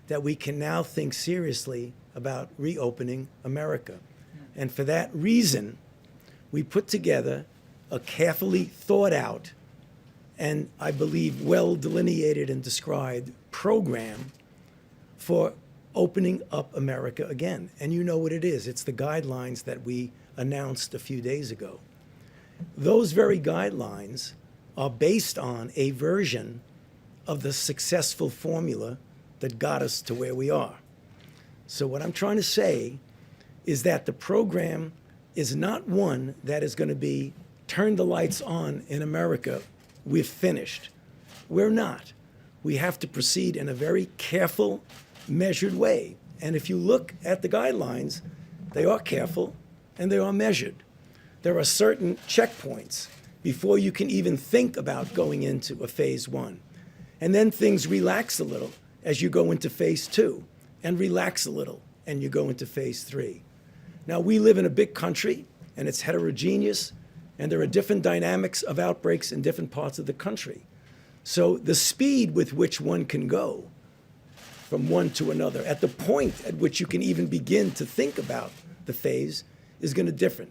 that we can now think seriously about reopening America. And for that reason, we put together a carefully thought out and I believe well delineated and described program for opening up America again. And you know what it is. It's the guidelines that we announced a few days ago. Those very guidelines are based on a version of the successful formula that got us to where we are. So what I'm trying to say is that the program is not one that is going to be turn the lights on in America, we're finished. We're not. We have to proceed in a very careful, measured way. And if you look at the guidelines, they are careful and they are measured. There are certain checkpoints before you can even think about going into a phase one. And then things relax a little as you go into phase two, and relax a little and you go into phase three. Now, we live in a big country and it's heterogeneous, and there are different dynamics of outbreaks in different parts of the country. So the speed with which one can go from one to another, at the point at which you can even begin to think about the phase, is going to differ.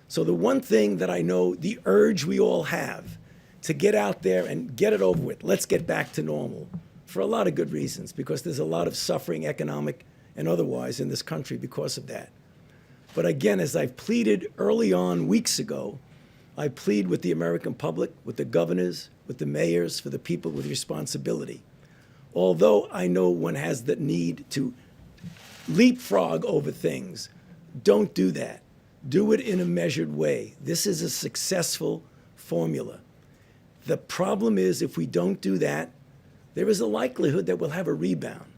So the one thing that I know, the urge we all have to get out there and get it over with, let's get back to normal, for a lot of good reasons, because there's a lot of suffering, economic and otherwise, in this country because of that. But again, as I've pleaded early on weeks ago, I plead with the American public, with the governors, with the mayors, for the people with responsibility. Although I know one has the need to leapfrog over things, don't do that. Do it in a measured way. This is a successful formula. The problem is, if we don't do that, there is a likelihood that we'll have a rebound.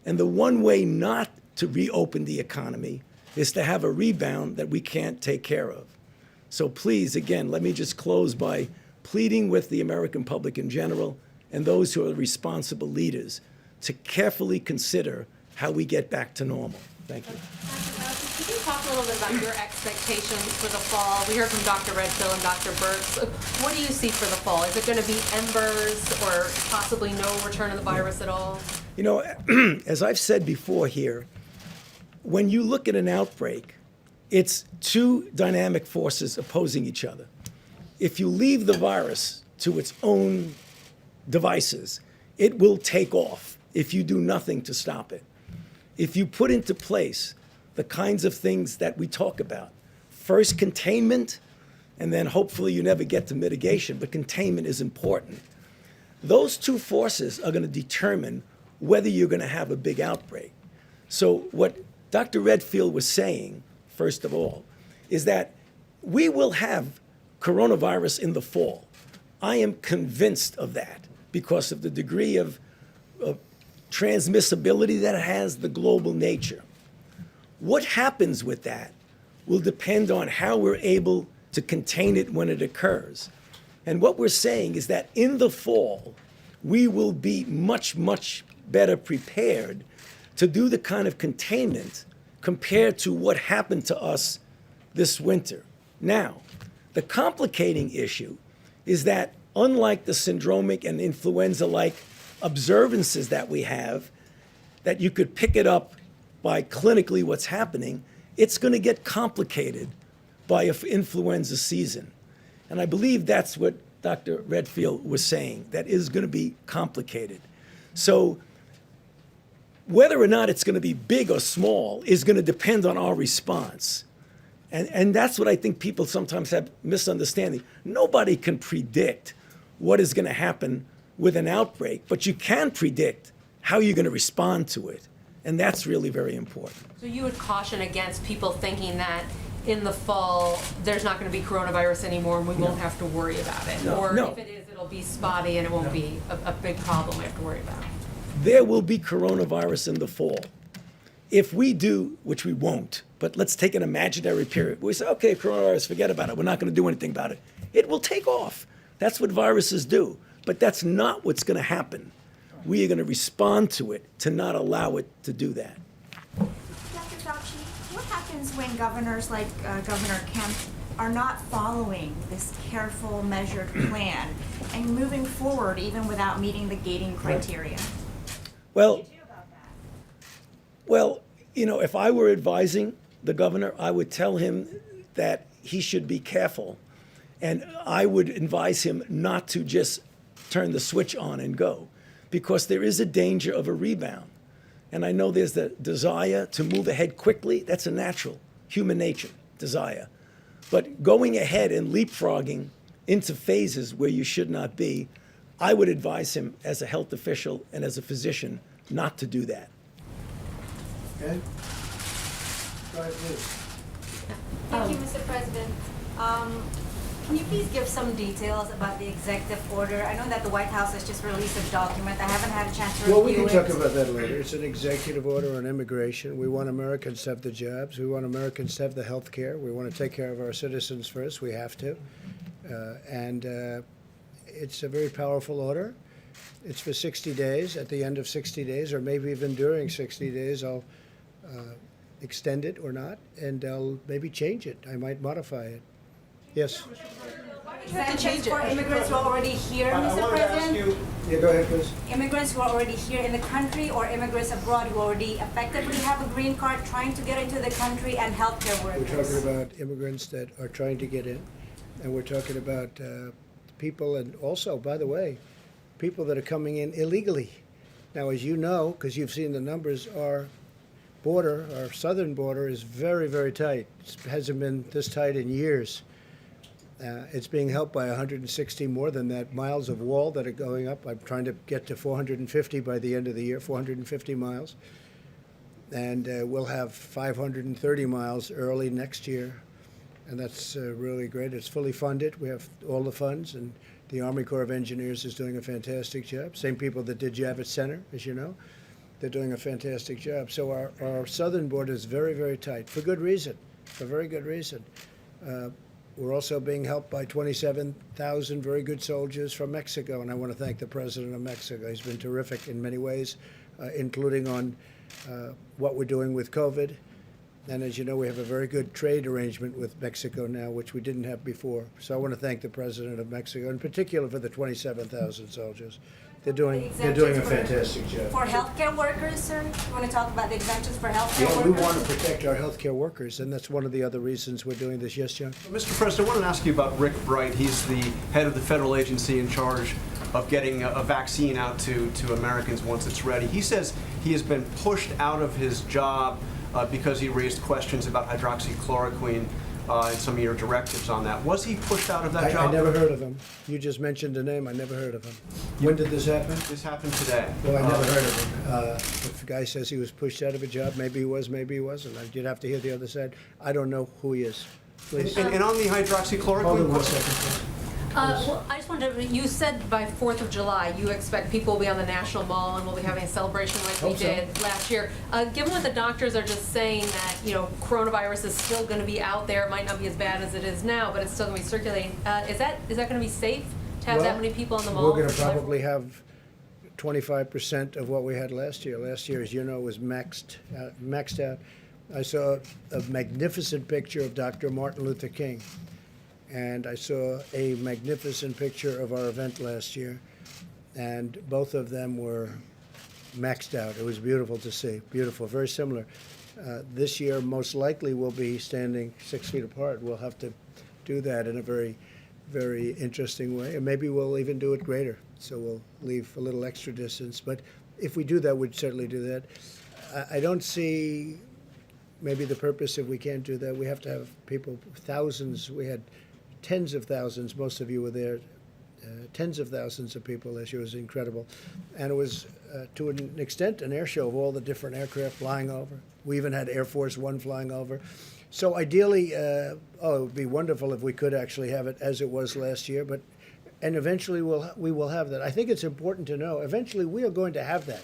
And the one way not to reopen the economy is to have a rebound that we can't take care of. So please, again, let me just close by pleading with the American public in general and those who are responsible leaders to carefully consider how we get back to normal. Thank you. Could you talk a little bit about your expectations for the fall? We heard from Dr. Redfield and Dr. Birx. What do you see for the fall? Is it going to be embers or possibly no return of the virus at all? You know, as I've said before here, when you look at an outbreak, it's two dynamic forces opposing each other. If you leave the virus to its own devices, it will take off if you do nothing to stop it. If you put into place the kinds of things that we talk about, first containment, and then hopefully you never get to mitigation, but containment is important. Those two forces are going to determine whether you're going to have a big outbreak. So what Dr. Redfield was saying, first of all, is that we will have coronavirus in the fall. I am convinced of that because of the degree of transmissibility that it has, the global nature. What happens with that will depend on how we're able to contain it when it occurs. And what we're saying is that in the fall, we will be much, much better prepared to do the kind of containment compared to what happened to us this winter. Now, the complicating issue is that unlike the syndromic and influenza-like observances that we have, that you could pick it up by clinically what's happening, it's going to get complicated by an influenza season. And I believe that's what Dr. Redfield was saying, that is going to be complicated. So whether or not it's going to be big or small is going to depend on our response. And that's what I think people sometimes have misunderstanding. Nobody can predict what is going to happen with an outbreak, but you can predict how you're going to respond to it. And that's really very important. So you would caution against people thinking that in the fall, there's not going to be coronavirus anymore and we won't have to worry about it. Or if it is, it'll be spotty and it won't be a big problem we have to worry about. There will be coronavirus in the fall. If we do, which we won't, but let's take an imaginary period. We say, okay, coronavirus, forget about it. We're not going to do anything about it. It will take off. That's what viruses do. But that's not what's going to happen. We are going to respond to it to not allow it to do that. Dr. Fauci, what happens when governors like Governor Kemp are not following this careful, measured plan and moving forward even without meeting the gating criteria? Well, you know, if I were advising the governor, I would tell him that he should be careful. And I would advise him not to just turn the switch on and go, because there is a danger of a rebound. And I know there's the desire to move ahead quickly. That's a natural human nature desire. But going ahead and leapfrogging into phases where you should not be, I would advise him as a health official and as a physician not to do that. Okay? Go ahead, please. Thank you, Mr. President. Can you please give some details about the executive order? I know that the White House has just released a document. I haven't had a chance to review it. Well, we can talk about that later. It's an executive order on immigration. We want Americans to have the jobs. We want Americans to have the health care. We want to take care of our citizens first. We have to. It's a very powerful order. It's for 60 days. At the end of 60 days, or maybe even during 60 days, I'll extend it or not, and I'll maybe change it. I might modify it. Yes? Exemptions for immigrants who are already here, Mr. President? Yeah, go ahead, please. Immigrants who are already here in the country or immigrants abroad who already effectively have a green card trying to get into the country, and healthcare workers. We're talking about immigrants that are trying to get in, and we're talking about people, and also, by the way, people that are coming in illegally. Now, as you know, because you've seen the numbers, our border, our southern border, is very, very tight. It hasn't been this tight in years. It's being helped by 160 more than that miles of wall that are going up. I'm trying to get to 450 by the end of the year, 450 miles. And we'll have 530 miles early next year. And that's really great. It's fully funded. We have all the funds, and the Army Corps of Engineers is doing a fantastic job. Same people that did Javits Center, as you know. They're doing a fantastic job. So our southern border is very, very tight, for good reason, for very good reason. We're also being helped by 27,000 very good soldiers from Mexico, and I want to thank the President of Mexico. He's been terrific in many ways, including on what we're doing with COVID. And as you know, we have a very good trade arrangement with Mexico now, which we didn't have before. So I want to thank the President of Mexico, in particular for the 27,000 soldiers. They're doing a fantastic job. For healthcare workers, sir? You want to talk about the exemptions for healthcare workers? Yeah, we want to protect our healthcare workers, and that's one of the other reasons we're doing this. Yes, John? Mr. President, I wanted to ask you about Rick Bright. He's the head of the federal agency in charge of getting a vaccine out to Americans once it's ready. He says he has been pushed out of his job because he raised questions about hydroxychloroquine. and some of your directives on that. Was he pushed out of that job? I never heard of him. You just mentioned a name. I never heard of him. When did this happen? This happened today. Well, I never heard of him. If the guy says he was pushed out of a job, maybe he was, maybe he wasn't. You'd have to hear the other side. I don't know who he is. Please. And on the hydroxychloroquine... Hold on 1 second, please. Well, I just wanted to, you said by 4th of July, you expect people will be on the National Mall and we'll be having a celebration like we Hope so. did last year. Given what the doctors are just saying that, coronavirus is still going to be out there, it might not be as bad as it is now, but it's still going to be circulating. Is that going to be safe to have that Well, many people in the mall? We're going to probably have 25% of what we had last year. Last year, as you know, was maxed out. I saw a magnificent picture of Dr. Martin Luther King. And I saw a magnificent picture of our event last year, and both of them were maxed out. It was beautiful to see, beautiful, very similar. This year, most likely, we'll be standing 6 feet apart. We'll have to do that in a very, very interesting way, and maybe we'll even do it greater. So we'll leave a little extra distance. But if we do that, we'd certainly do that. I don't see maybe the purpose if we can't do that. We have to have people, thousands. We had tens of thousands, most of you were there, tens of thousands of people last year. It was incredible. And it was, to an extent, an air show of all the different aircraft flying over. We even had Air Force One flying over. So ideally, it would be wonderful if we could actually have it as it was last year, and eventually we will have that. I think it's important to know, eventually we are going to have that.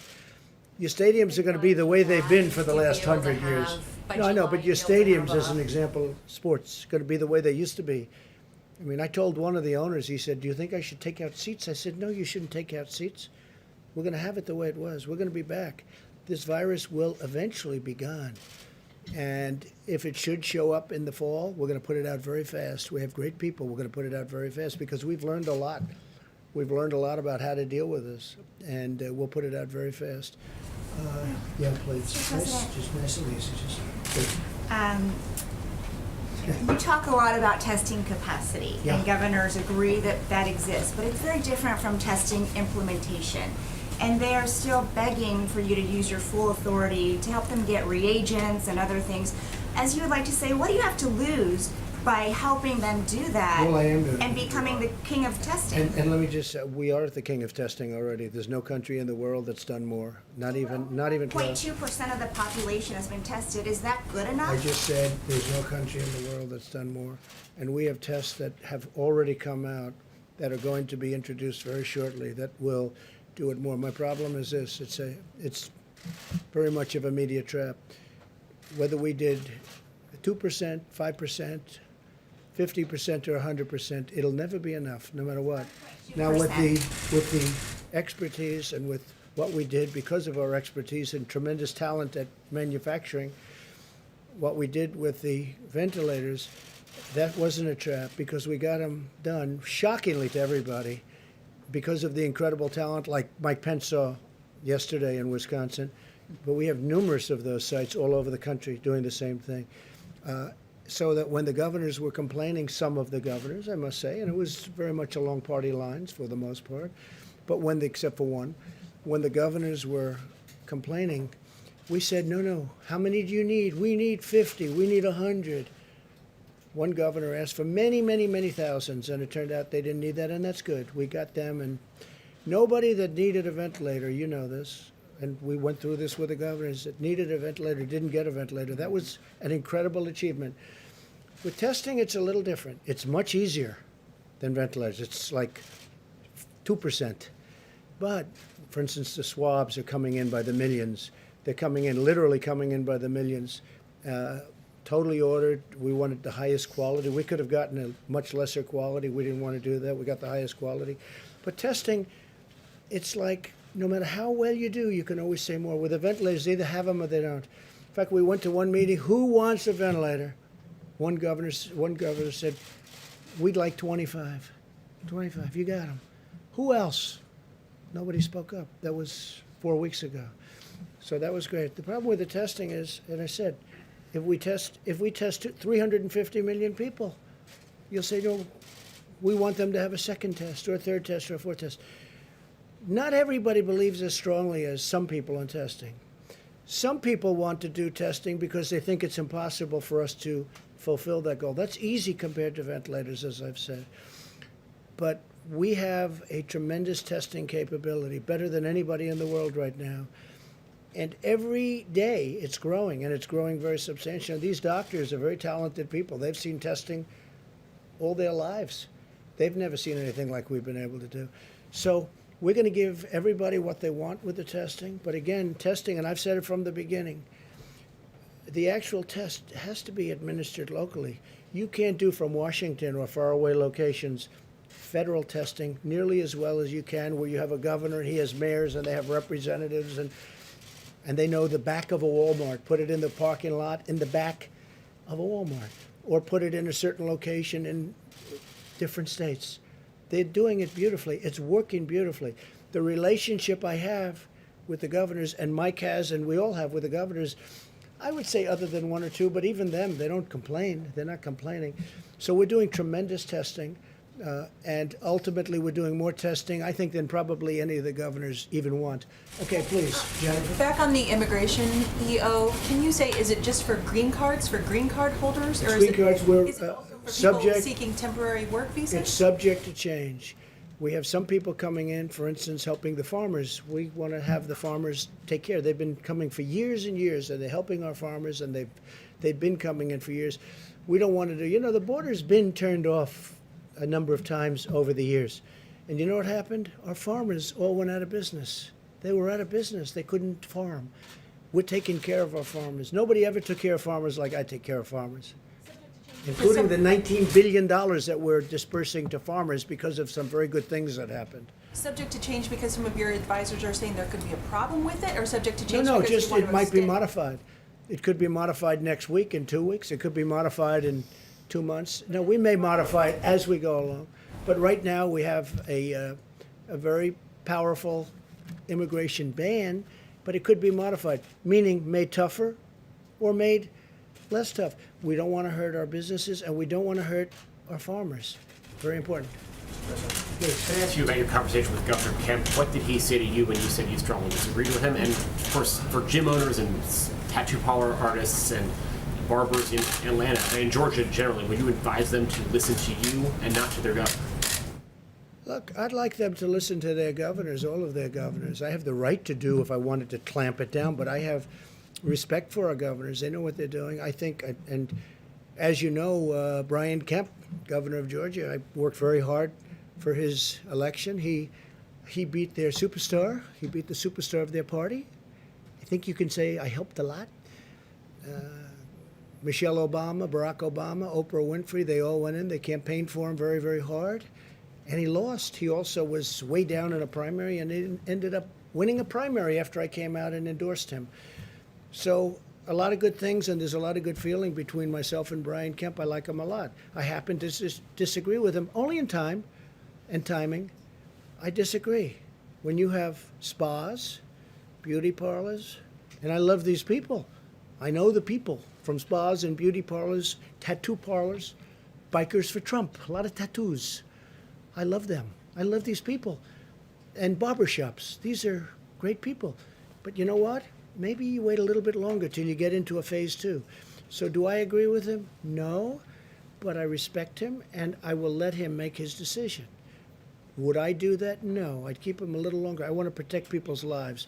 Your stadiums are going to be the way they've been for the last 100 years. No, I know, but your stadiums, as an example, sports, going to be the way they used to be. I mean, I told one of the owners, he said, "Do you think I should take out seats?" I said, "No, you shouldn't take out seats. We're going to have it the way it was. We're going to be back. This virus will eventually be gone. And if it should show up in the fall, we're going to put it out very fast. We have great people. We're going to put it out very fast because we've learned a lot. We've learned a lot about how to deal with this, and we'll put it out very fast." Yeah, please. Mr. President. Just nice and easy. Please. You talk a lot about testing capacity, Yeah. and governors agree that that exists, but it's very different from testing implementation. And they are still begging for you to use your full authority to help them get reagents and other things. As you would like to say, what do you have to lose by helping them do that Well, I am doing and it. becoming the king of testing? And let me just say, we are the king of testing already. There's no country in the world that's done more. Not even close. 0.2% of the population has been tested. Is that good enough? I just said there's no country in the world that's done more. And we have tests that have already come out that are going to be introduced very shortly that will do it more. My problem is this. It's very much of a media trap. Whether we did 2%, 5%, 50% or 100%, it'll never be enough, no matter what. Now, with the expertise and with what we did, because of our expertise and tremendous talent at manufacturing, what we did with the ventilators, that wasn't a trap because we got them done, shockingly to everybody, because of the incredible talent like Mike Pence saw yesterday in Wisconsin. But we have numerous of those sites all over the country doing the same thing. So that when the governors were complaining, some of the governors, I must say, and it was very much along party lines for the most part, but except for one, when the governors were complaining, we said, no, how many do you need? We need 50, we need 100. One governor asked for many, many, many thousands, and it turned out they didn't need that, and that's good. We got them, and nobody that needed a ventilator, you know this, and we went through this with the governors, that needed a ventilator didn't get a ventilator. That was an incredible achievement. With testing, it's a little different. It's much easier than ventilators. It's like 2%. But, for instance, the swabs are coming in by the millions. They're coming in, literally coming in by the millions. Totally ordered. We wanted the highest quality. We could have gotten a much lesser quality. We didn't want to do that. We got the highest quality. But testing, it's like no matter how well you do, you can always say more. With the ventilators, they either have them or they don't. In fact, we went to one meeting. Who wants a ventilator? One governor said, "We'd like 25. 25, you got them. Who else?" Nobody spoke up. That was 4 weeks ago. So that was great. The problem with the testing is, and I said, if we test 350 million people, you'll say, no, we want them to have a second test or a third test or a fourth test. Not everybody believes as strongly as some people in testing. Some people want to do testing because they think it's impossible for us to fulfill that goal. That's easy compared to ventilators, as I've said. But we have a tremendous testing capability, better than anybody in the world right now. And every day it's growing, and it's growing very substantially. These doctors are very talented people. They've seen testing all their lives. They've never seen anything like we've been able to do. So we're going to give everybody what they want with the testing. But again, testing, and I've said it from the beginning, the actual test has to be administered locally. You can't do from Washington or faraway locations federal testing nearly as well as you can where you have a governor, he has mayors, and they have representatives, and they know the back of a Walmart. Put it in the parking lot in the back of a Walmart, or put it in a certain location in different states. They're doing it beautifully. It's working beautifully. The relationship I have with the governors, and Mike has, and we all have with the governors, I would say other than one or two, but even them, they don't complain. They're not complaining. So we're doing tremendous testing, and ultimately we're doing more testing, I think, than probably any of the governors even want. Okay, please, Jennifer. Back on the immigration EO, can you say, is it just for green cards, for green card holders? Or Green cards were is it also for subject. people seeking temporary work visas? It's subject to change. We have some people coming in, for instance, helping the farmers. We want to have the farmers take care. They've been coming for years and years, and they're helping our farmers, and they've been coming in for years. We don't want to do, you know, the border's been turned off a number of times over the years. And you know what happened? Our farmers all went out of business. They were out of business. They couldn't farm. We're taking care of our farmers. Nobody ever took care of farmers like I take care of farmers, including the $19 billion that we're dispersing to farmers because of some very good things that happened. Subject to change because some of your advisors are saying there could be a problem with it, or subject to change No, because just you want it to might be extend? modified. It could be modified next week, in 2 weeks. It could be modified in 2 months. No, we may modify it as we go along. But right now we have a very powerful immigration ban, but it could be modified, meaning made tougher or made less tough. We don't want to hurt our businesses, and we don't want to hurt our farmers. Very important. Can I ask you about your conversation with Governor Kemp? What did he say to you when you said you strongly disagreed with him? And for gym owners and tattoo parlor artists and barbers in Atlanta and Georgia generally, would you advise them to listen to you and not to their governor? Look, I'd like them to listen to their governors, all of their governors. I have the right to do if I wanted to clamp it down, but I have respect for our governors. They know what they're doing. I think, and as you know, Brian Kemp, governor of Georgia, I worked very hard for his election. He beat their superstar. He beat the superstar of their party. I think you can say I helped a lot. Michelle Obama, Barack Obama, Oprah Winfrey, they all went in. They campaigned for him very, very hard. And he lost. He also was way down in a primary and he ended up winning a primary after I came out and endorsed him. So a lot of good things, and there's a lot of good feeling between myself and Brian Kemp. I like him a lot. I happen to disagree with him only in time and timing. I disagree. When you have spas, beauty parlors, and I love these people. I know the people from spas and beauty parlors, tattoo parlors, bikers for Trump, a lot of tattoos. I love them. I love these people. And barbershops. These are great people. But you know what? Maybe you wait a little bit longer till you get into a phase 2. So do I agree with him? No. But I respect him, and I will let him make his decision. Would I do that? No. I'd keep him a little longer. I want to protect people's lives.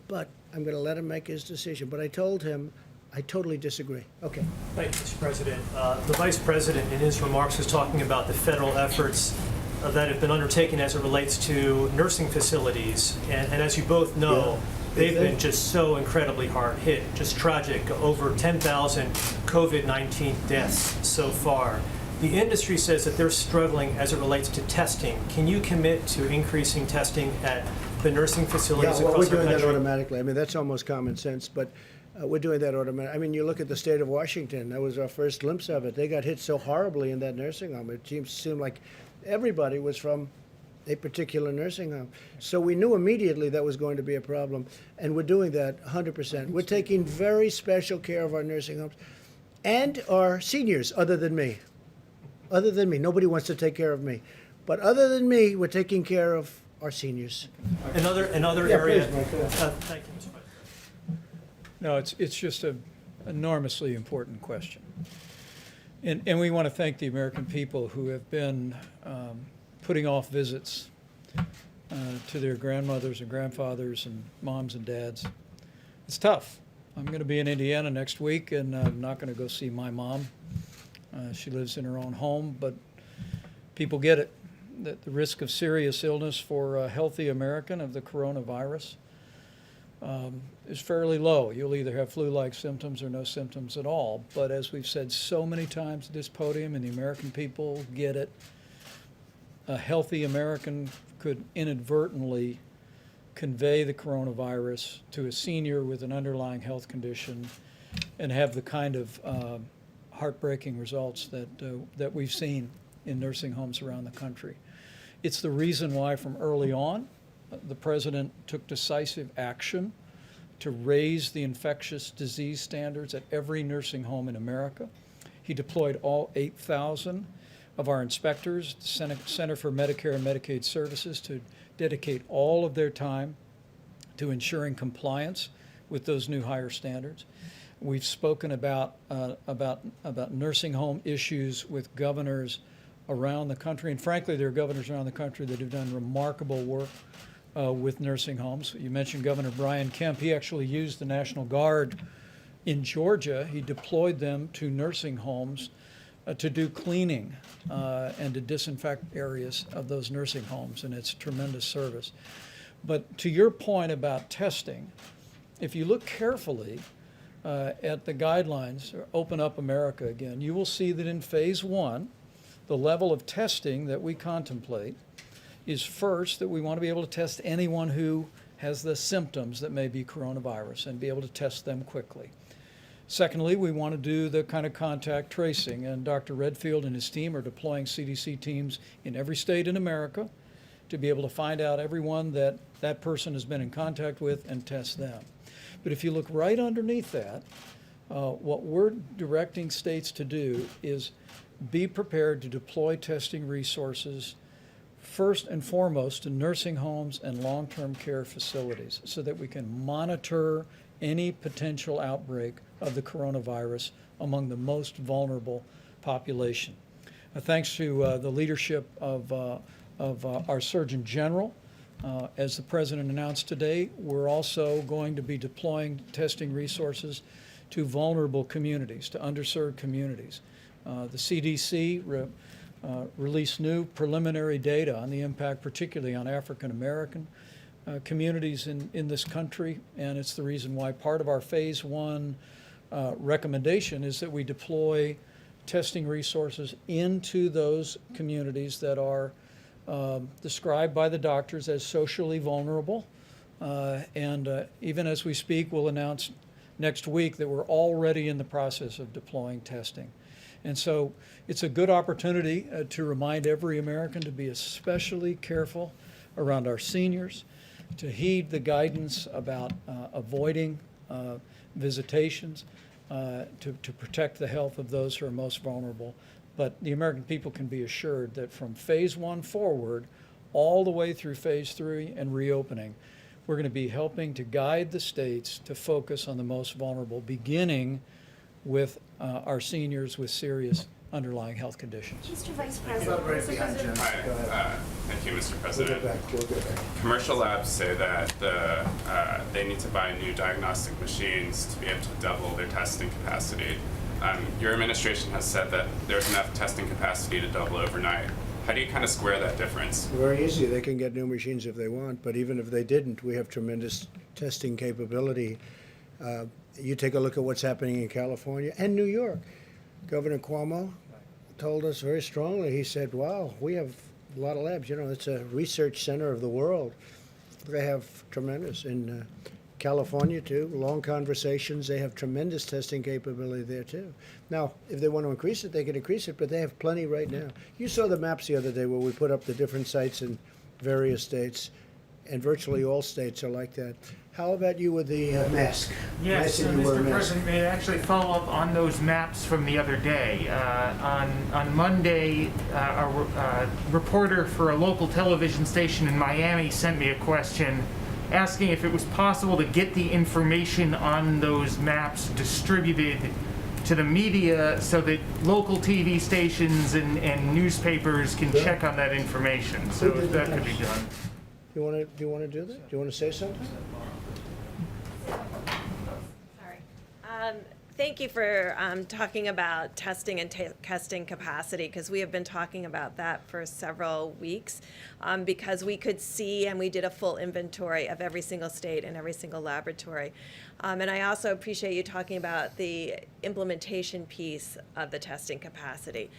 But I'm going to let him make his decision. But I told him I totally disagree. Okay. Thank you, Mr. President. The Vice President in his remarks was talking about the federal efforts that have been undertaken as it relates to nursing facilities. And as you both know, they've been just so incredibly hard hit, just tragic. Over 10,000 COVID-19 deaths so far. The industry says that they're struggling as it relates to testing. Can you commit to increasing testing at the nursing facilities Yeah, well, across we're our doing that country? automatically. I mean, that's almost common sense, but we're doing that automatically. I mean, you look at the state of Washington. That was our first glimpse of it. They got hit so horribly in that nursing home. It seemed like everybody was from a particular nursing home. So we knew immediately that was going to be a problem, and we're doing that 100%. We're taking very special care of our nursing homes and our seniors, other than me. Other than me. Nobody wants to take care of me. But other than me, we're taking care of our seniors. Another Yeah, area. please, Mike, go ahead. Thank you, Mr. President. No, it's just an enormously important question. And we want to thank the American people who have been putting off visits to their grandmothers and grandfathers and moms and dads. It's tough. I'm going to be in Indiana next week, and I'm not going to go see my mom. She lives in her own home, but people get it, that the risk of serious illness for a healthy American of the coronavirus is fairly low. You'll either have flu-like symptoms or no symptoms at all. But as we've said so many times at this podium, and the American people get it, a healthy American could inadvertently convey the coronavirus to a senior with an underlying health condition and have the kind of heartbreaking results that we've seen in nursing homes around the country. It's the reason why from early on, the President took decisive action to raise the infectious disease standards at every nursing home in America. He deployed all 8,000 of our inspectors, the Center for Medicare and Medicaid Services, to dedicate all of their time to ensuring compliance with those new higher standards. We've spoken about nursing home issues with governors around the country, and frankly, there are governors around the country that have done remarkable work with nursing homes. You mentioned Governor Brian Kemp. He actually used the National Guard in Georgia. He deployed them to nursing homes to do cleaning and to disinfect areas of those nursing homes, and it's tremendous service. But to your point about testing, if you look carefully at the guidelines, Open Up America again, you will see that in phase one, the level of testing that we contemplate is first that we want to be able to test anyone who has the symptoms that may be coronavirus and be able to test them quickly. Secondly, we want to do the kind of contact tracing, and Dr. Redfield and his team are deploying CDC teams in every state in America to be able to find out everyone that that person has been in contact with and test them. But if you look right underneath that, what we're directing states to do is be prepared to deploy testing resources first and foremost to nursing homes and long-term care facilities so that we can monitor any potential outbreak of the coronavirus among the most vulnerable population. Thanks to the leadership of our Surgeon General, as the President announced today, we're also going to be deploying testing resources to vulnerable communities, to underserved communities. The CDC released new preliminary data on the impact, particularly on African American communities in this country, and it's the reason why part of our phase one recommendation is that we deploy testing resources into those communities that are described by the doctors as socially vulnerable. And even as we speak, we'll announce next week that we're already in the process of deploying testing. And so it's a good opportunity to remind every American to be especially careful around our seniors, to heed the guidance about avoiding visitations, to protect the health of those who are most vulnerable. But the American people can be assured that from phase one forward, all the way through phase three and reopening, we're going to be helping to guide the states to focus on the most vulnerable, beginning with our seniors with serious underlying health conditions. Mr. Vice President. Hi, thank you, Mr. President. We'll go back. Commercial labs say that they need to buy new diagnostic machines to be able to double their testing capacity. Your administration has said that there's enough testing capacity to double overnight. How do you kind of square that difference? Very easy. They can get new machines if they want, but even if they didn't, we have tremendous testing capability. You take a look at what's happening in California and New York. Governor Cuomo told us very strongly, he said, wow, we have a lot of labs. You know, it's a research center of the world. They have tremendous. In California, too, long conversations. They have tremendous testing capability there, too. Now, if they want to increase it, they can increase it, but they have plenty right now. You saw the maps the other day where we put up the different sites in various states, and virtually all states are like that. How about you with the mask? Yes, Mr. President, may I actually follow up on those maps from the other day. On Monday, a reporter for a local television station in Miami sent me a question asking if it was possible to get the information on those maps distributed to the media so that local TV stations and newspapers can check on that information. So that could be done. Do you want to do that? Do you want to say something? Sorry. Thank you for talking about testing and testing capacity, because we have been talking about that for several weeks, because we could see, and we did a full inventory of every single state and every single laboratory. And I also appreciate you talking about the implementation piece of the testing capacity.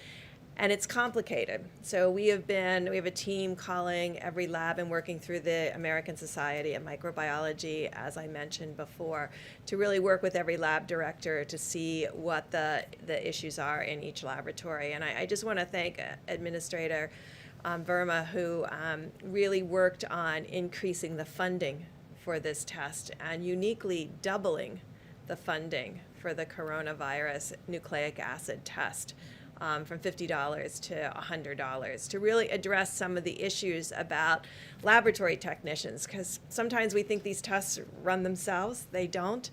And it's complicated. So we have a team calling every lab and working through the American Society of Microbiology, as I mentioned before, to really work with every lab director to see what the issues are in each laboratory. And I just want to thank Administrator Verma, who really worked on increasing the funding for this test and uniquely doubling the funding for the coronavirus nucleic acid test. From $50 to $100 to really address some of the issues about laboratory technicians, because sometimes we think these tests run themselves. They don't.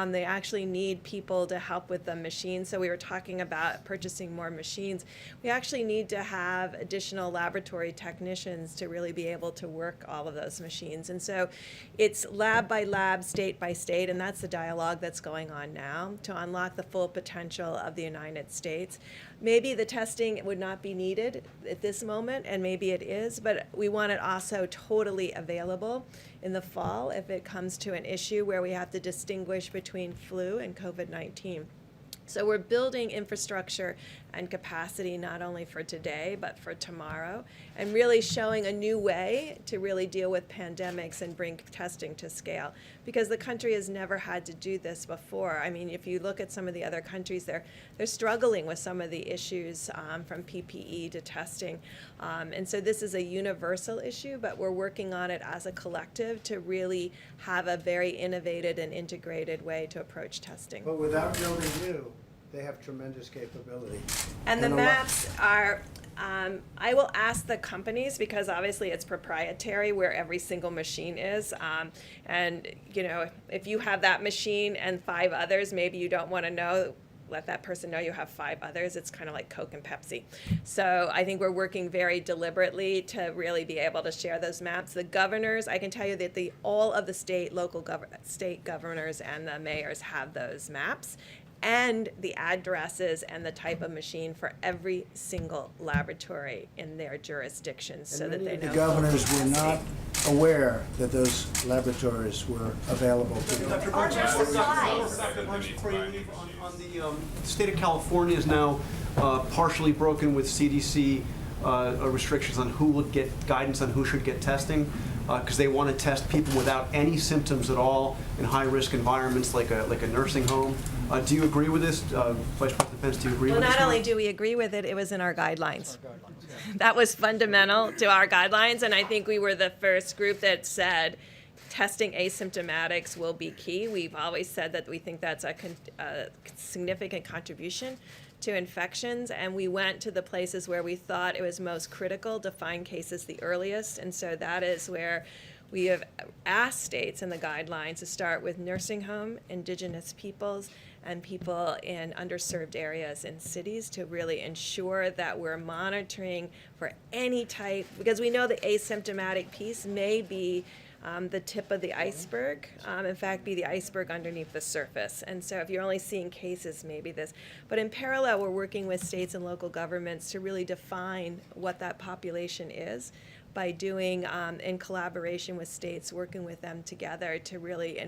They actually need people to help with the machines. So we were talking about purchasing more machines. We actually need to have additional laboratory technicians to really be able to work all of those machines. And so it's lab by lab, state by state, and that's the dialogue that's going on now to unlock the full potential of the United States. Maybe the testing would not be needed at this moment, and maybe it is, but we want it also totally available in the fall if it comes to an issue where we have to distinguish between flu and COVID-19. So we're building infrastructure and capacity not only for today, but for tomorrow, and really showing a new way to really deal with pandemics and bring testing to scale, because the country has never had to do this before. I mean, if you look at some of the other countries, they're struggling with some of the issues from PPE to testing. And so this is a universal issue, but we're working on it as a collective to really have a very innovative and integrated way to approach testing. But without building new, they have tremendous capability. And the maps are, I will ask the companies, because obviously it's proprietary where every single machine is. And, you know, if you have that machine and 5 others, maybe you don't want to let that person know you have 5 others. It's kind of like Coke and Pepsi. So I think we're working very deliberately to really be able to share those maps. The governors, I can tell you that all of the state governors and the mayors have those maps, and the addresses and the type of machine for every single laboratory in their jurisdictions, so that they know. The governors were not aware that those laboratories were available to them. Dr. Burns, before you leave, on the state of California is now partially broken with CDC restrictions on who would get guidance on who should get testing, because they want to test people without any symptoms at all in high-risk environments like a nursing home. Do you agree with this? Vice President Pence, do you agree with this? Well, not only do we agree with it, it was in our guidelines. That was fundamental to our guidelines, and I think we were the first group that said testing asymptomatics will be key. We've always said that we think that's a significant contribution to infections, and we went to the places where we thought it was most critical to find cases the earliest, and so that is where we have asked states in the guidelines to start with nursing home, indigenous peoples, and people in underserved areas in cities to really ensure that we're monitoring for any type, because we know the asymptomatic piece may be the tip of the iceberg, in fact, be the iceberg underneath the surface. And so if you're only seeing cases, maybe this. But in parallel, we're working with states and local governments to really define what that population is by doing, in collaboration with states, working with them together to really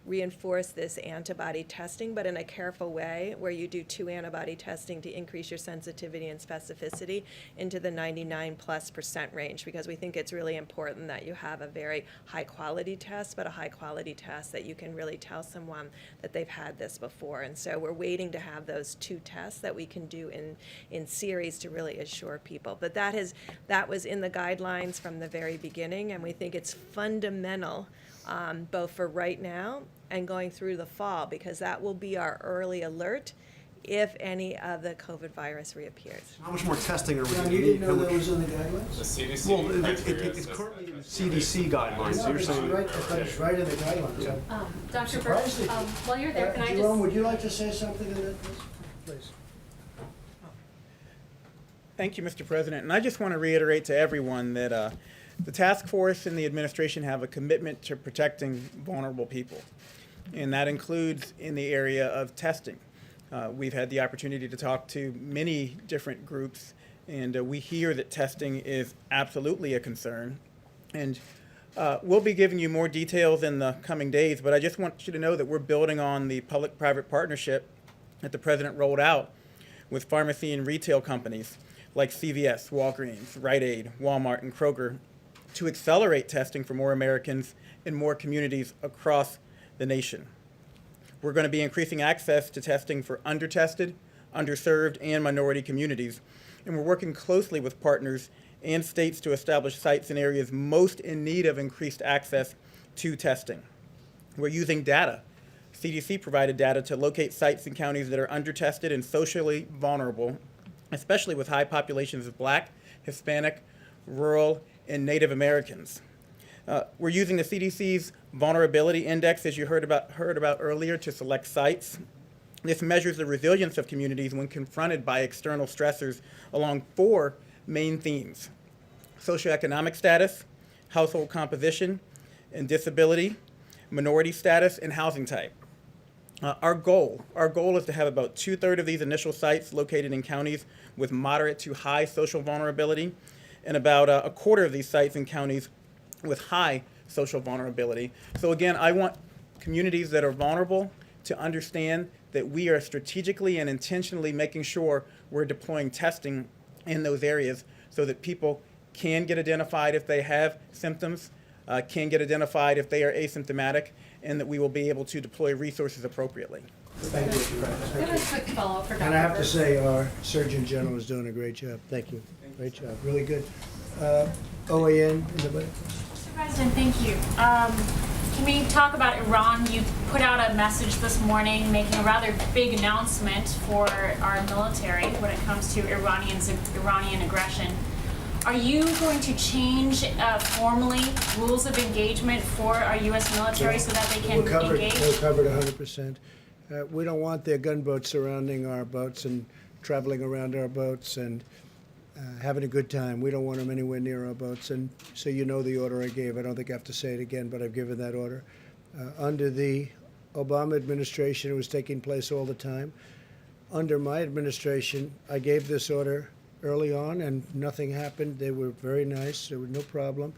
reinforce this antibody testing, but in a careful way where you do 2 antibody testing to increase your sensitivity and specificity into the 99+% range, because we think it's really important that you have a very high quality test, but a high quality test that you can really tell someone that they've had this before. And so we're waiting to have those 2 tests that we can do in series to really assure people. But that was in the guidelines from the very beginning, and we think it's fundamental both for right now and going through the fall, because that will be our early alert if any of the COVID virus reappears. How much more testing are we John, going to you need? didn't know that was in the guidelines? The CDC Well, criteria it's says currently in the that. CDC guidelines. So you're saying It's right in the guidelines. Dr. Surprised Burke, that- while you're there, can I just? Jerome, would you like to say something in that? please. Thank you, Mr. President. And I just want to reiterate to everyone that the task force and the administration have a commitment to protecting vulnerable people. And that includes in the area of testing. We've had the opportunity to talk to many different groups, and we hear that testing is absolutely a concern. And we'll be giving you more details in the coming days, but I just want you to know that we're building on the public-private partnership that the President rolled out with pharmacy and retail companies like CVS, Walgreens, Rite Aid, Walmart, and Kroger to accelerate testing for more Americans in more communities across the nation. We're going to be increasing access to testing for undertested, underserved, and minority communities, and we're working closely with partners and states to establish sites in areas most in need of increased access to testing. We're using data. CDC provided data to locate sites in counties that are undertested and socially vulnerable, especially with high populations of Black, Hispanic, rural, and Native Americans. We're using the CDC's vulnerability index, as you heard about earlier, to select sites. This measures the resilience of communities when confronted by external stressors along 4 main themes: socioeconomic status, household composition, and disability, minority status, and housing type. Our goal is to have about 2/3 of these initial sites located in counties with moderate to high social vulnerability, and about 1/4 of these sites in counties with high social vulnerability. So again, I want communities that are vulnerable to understand that we are strategically and intentionally making sure we're deploying testing in those areas so that people can get identified if they have symptoms, can get identified if they are asymptomatic, and that we will be able to deploy resources appropriaply. Thank you, Mr. President. I have a quick follow-up for Dr. And I have to Burks. say, our Surgeon General is doing a great job. Thank you. Great job. Really good. OAN in the back. Mr. President, thank you. Can we talk about Iran? You put out a message this morning making a rather big announcement for our military when it comes to Iranian aggression. Are you going to change formally rules of engagement for our U.S. military so that they can engage? We're covered 100%. We don't want their gunboats surrounding our boats and traveling around our boats and having a good time. We don't want them anywhere near our boats. And so you know the order I gave. I don't think I have to say it again, but I've given that order. Under the Obama administration, it was taking place all the time. Under my administration, I gave this order early on, and nothing happened. They were very nice. There was no problem.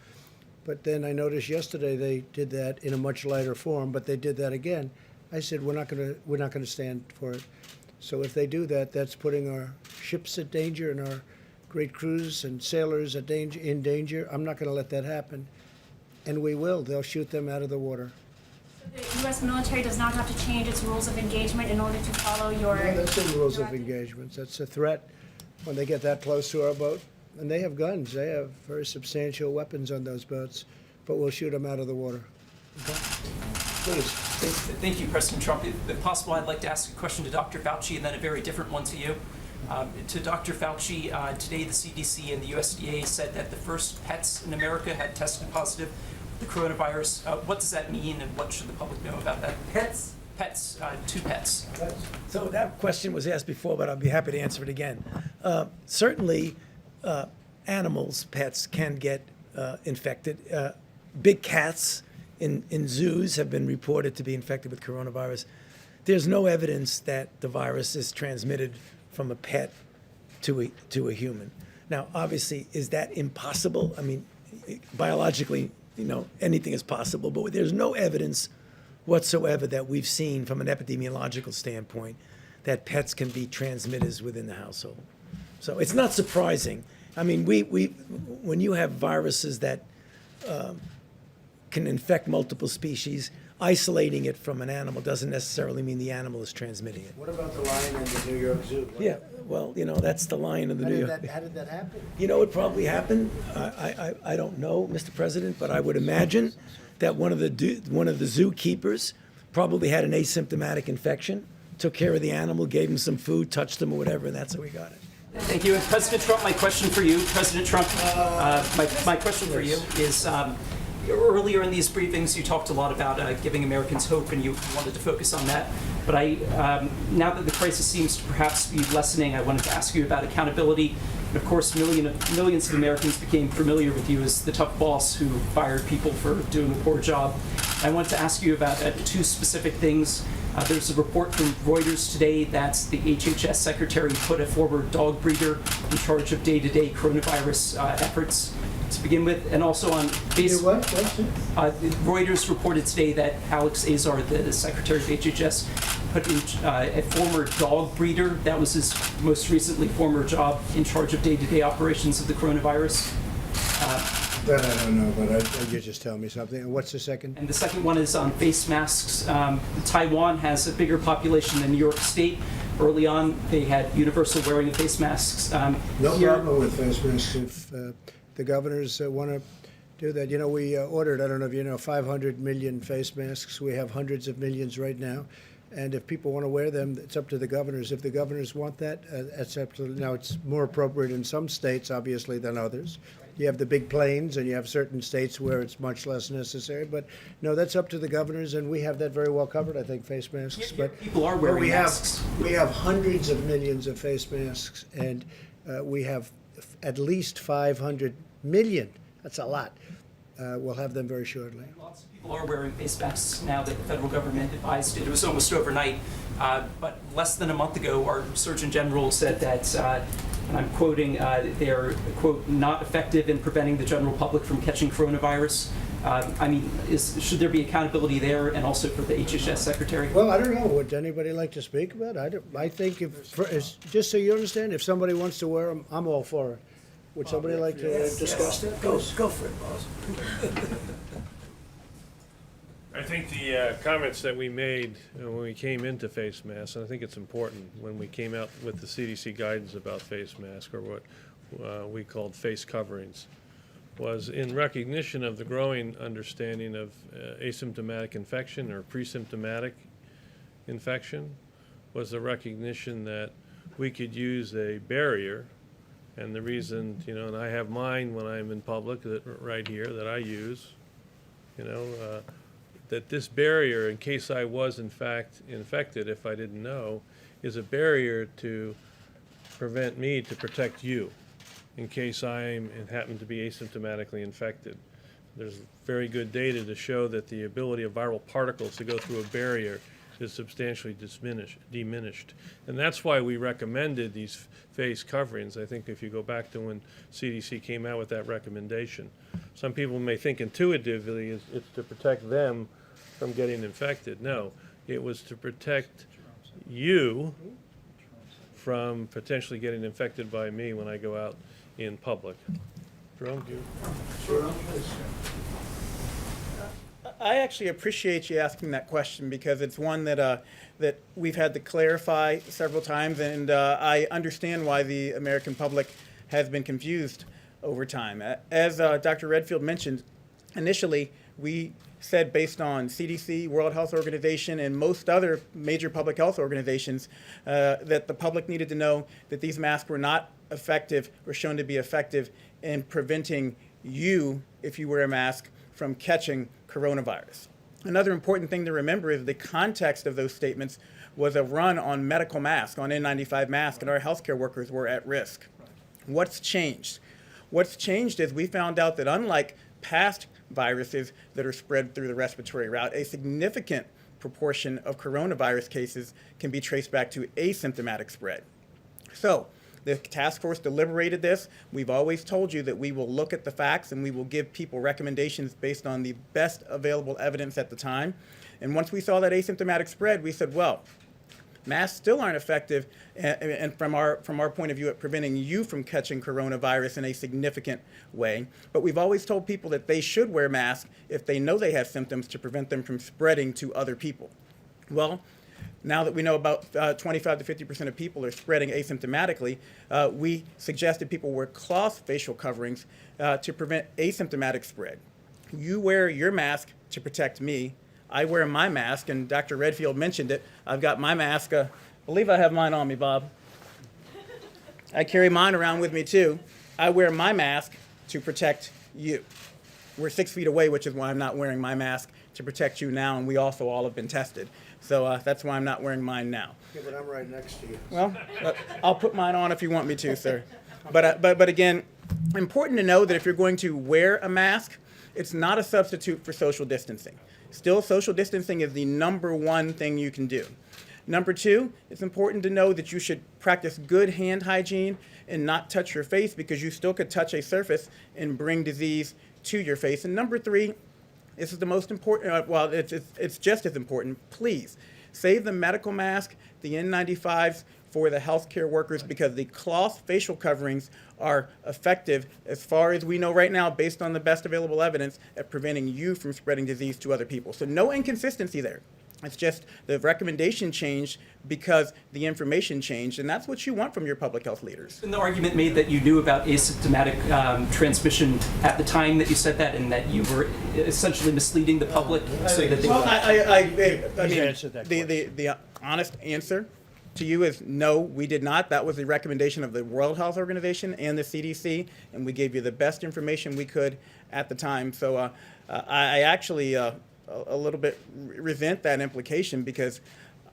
But then I noticed yesterday they did that in a much lighter form, but they did that again. I said, we're not going to stand for it. So if they do that, that's putting our ships at danger and our great crews and sailors in danger. I'm not going to let that happen. And we will. They'll shoot them out of the water. The U.S. military does not have to change its rules of engagement in order to follow your... No, that's the rules of engagement. That's a threat when they get that close to our boat. And they have guns. They have very substantial weapons on those boats. But we'll shoot them out of the water. Okay? Please. Thank you, President Trump. If possible, I'd like to ask a question to Dr. Fauci and then a very different one to you. To Dr. Fauci, today the CDC and the USDA said that the first pets in America had tested positive for the coronavirus. What does that mean, and what should the public know about that? Pets? Pets, 2 pets. So that question was asked before, but I'll be happy to answer it again. Certainly, animals, pets, can get infected. Big cats in zoos have been reported to be infected with coronavirus. There's no evidence that the virus is transmitted from a pet to a human. Now, obviously, is that impossible? I mean, biologically, anything is possible, but there's no evidence whatsoever that we've seen from an epidemiological standpoint that pets can be transmitters within the household. So it's not surprising. I mean, when you have viruses that can infect multiple species, isolating it from an animal doesn't necessarily mean the animal is transmitting it. What about the lion in the New York Zoo? Yeah, well, that's the lion of the New York. How did that happen? It probably happened. I don't know, Mr. President, but I would imagine that one of the zookeepers probably had an asymptomatic infection, took care of the animal, gave him some food, touched him or whatever, and that's how we got it. Thank you. And President Trump, my question for you, President Trump, my question for you is, Earlier in these briefings, you talked a lot about giving Americans hope, and you wanted to focus on that. But now that the crisis seems to perhaps be lessening, I wanted to ask you about accountability. And of course, millions of Americans became familiar with you as the tough boss who fired people for doing a poor job. I wanted to ask you about two specific things. There's a report from Reuters today that the HHS secretary put a former dog breeder in charge of day-to-day coronavirus efforts to begin with, and also on Facebook. Reuters reported today that Alex Azar, the secretary of HHS, put in a former dog breeder, that was his most recently former job, in charge of day-to-day operations of the coronavirus. That I don't know, but you just tell me something. And what's the second? And the second one is on face masks. Taiwan has a bigger population than New York State. Early on, they had universal wearing of face masks. No problem with face masks if the governors want to do that. You know, we ordered, I don't know if you know, 500 million face masks. We have hundreds of millions right now. And if people want to wear them, it's up to the governors. If the governors want that, it's up to, now it's more appropriate in some states, obviously, than others. You have the big plains, and you have certain states where it's much less necessary. But no, that's up to the governors, and we have that very well covered, I think, face masks. But people are wearing masks. We have hundreds of millions of face masks, and we have at least 500 million. That's a lot. We'll have them very shortly. Lots of people are wearing face masks now that the federal government advised it. It was almost overnight. But less than a month ago, our Surgeon General said that, and I'm quoting, they're, quote, not effective in preventing the general public from catching coronavirus. I mean, should there be accountability there, and also for the HHS secretary? Well, I don't know. Would anybody like to speak about it? I think, just so you understand, if somebody wants to wear them, I'm all for it. Would somebody like to discuss that? Go for it, boss. I think the comments that we made when we came into face masks, and I think it's important when we came out with the CDC guidance about face masks, or what we called face coverings, was in recognition of the growing understanding of asymptomatic infection or pre-symptomatic infection, was the recognition that we could use a barrier. And the reason, you know, and I have mine when I'm in public, that right here, that I use, you know, that this barrier, in case I was in fact infected, if I didn't know, is a barrier to prevent me to protect you, in case I happen to be asymptomatically infected. There's very good data to show that the ability of viral particles to go through a barrier is substantially diminished. And that's why we recommended these face coverings. I think if you go back to when CDC came out with that recommendation, some people may think intuitively it's to protect them from getting infected. No, it was to protect you from potentially getting infected by me when I go out in public. Jerome, do you? Sure. I actually appreciate you asking that question, because it's one that that we've had to clarify several times, and I understand why the American public has been confused over time. As Dr. Redfield mentioned, initially we said, based on CDC, World Health Organization, and most other major public health organizations, that the public needed to know that these masks were not effective or shown to be effective in preventing you, if you wear a mask, from catching coronavirus. Another important thing to remember is the context of those statements was a run on medical masks, on N95 masks, and our healthcare workers were at risk. What's changed? What's changed is we found out that, unlike past viruses that are spread through the respiratory route, a significant proportion of coronavirus cases can be traced back to asymptomatic spread. So the task force deliberated this. We've always told you that we will look at the facts and we will give people recommendations based on the best available evidence at the time. And once we saw that asymptomatic spread, we said, well, masks still aren't effective, and from our point of view, at preventing you from catching coronavirus in a significant way. But we've always told people that they should wear masks if they know they have symptoms, to prevent them from spreading to other people. Well, now that we know about 25 to 50% of people are spreading asymptomatically, we suggested people wear cloth facial coverings to prevent asymptomatic spread. You wear your mask to protect me. I wear my mask, and Dr. Redfield mentioned it. I've got my mask. I believe I have mine on me, Bob. I carry mine around with me, too. I wear my mask to protect you. we're 6 feet away, which is why I'm not wearing my mask to protect you now, and we also all have been tested. So that's why I'm not wearing mine now. Yeah, but I'm right next to you. Well, I'll put mine on if you want me to, sir. But again, important to know that if you're going to wear a mask, it's not a substitute for social distancing. Still, social distancing is the #1 thing you can do. Number 2, it's important to know that you should practice good hand hygiene and not touch your face, because you still could touch a surface and bring disease to your face. And number 3, this is the most important, it's just as important, please save the medical mask, the N95s for the healthcare workers, because the cloth facial coverings are effective, as far as we know right now, based on the best available evidence, at preventing you from spreading disease to other people. So no inconsistency there. It's just the recommendation changed because the information changed, and that's what you want from your public health leaders. And the argument made that you knew about asymptomatic transmission at the time that you said that, and that you were essentially misleading the public so that they Well, I mean, answered that the honest answer to you is no, we did not. That was the recommendation of the World Health Organization and the CDC, and we gave you the best information we could at the time. So I actually a little bit resent that implication, because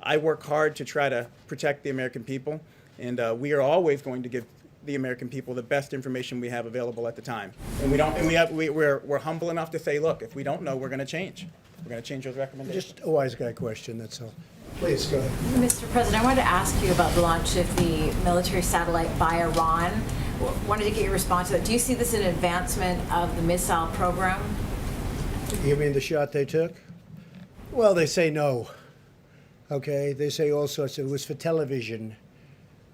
I work hard to try to protect the American people, and we are always going to give the American people the best information we have available at the time. And we're humble enough to say, look, if we don't know, we're going to change. We're going to change those recommendations. Just a wise guy question, that's all. Please, go ahead. Mr. President, I wanted to ask you about the launch of the military satellite by Iran. Wanted to get your response to that. Do you see this as an advancement of the missile program? You mean the shot they took? Well, they say no. Okay, they say all sorts. It was for television.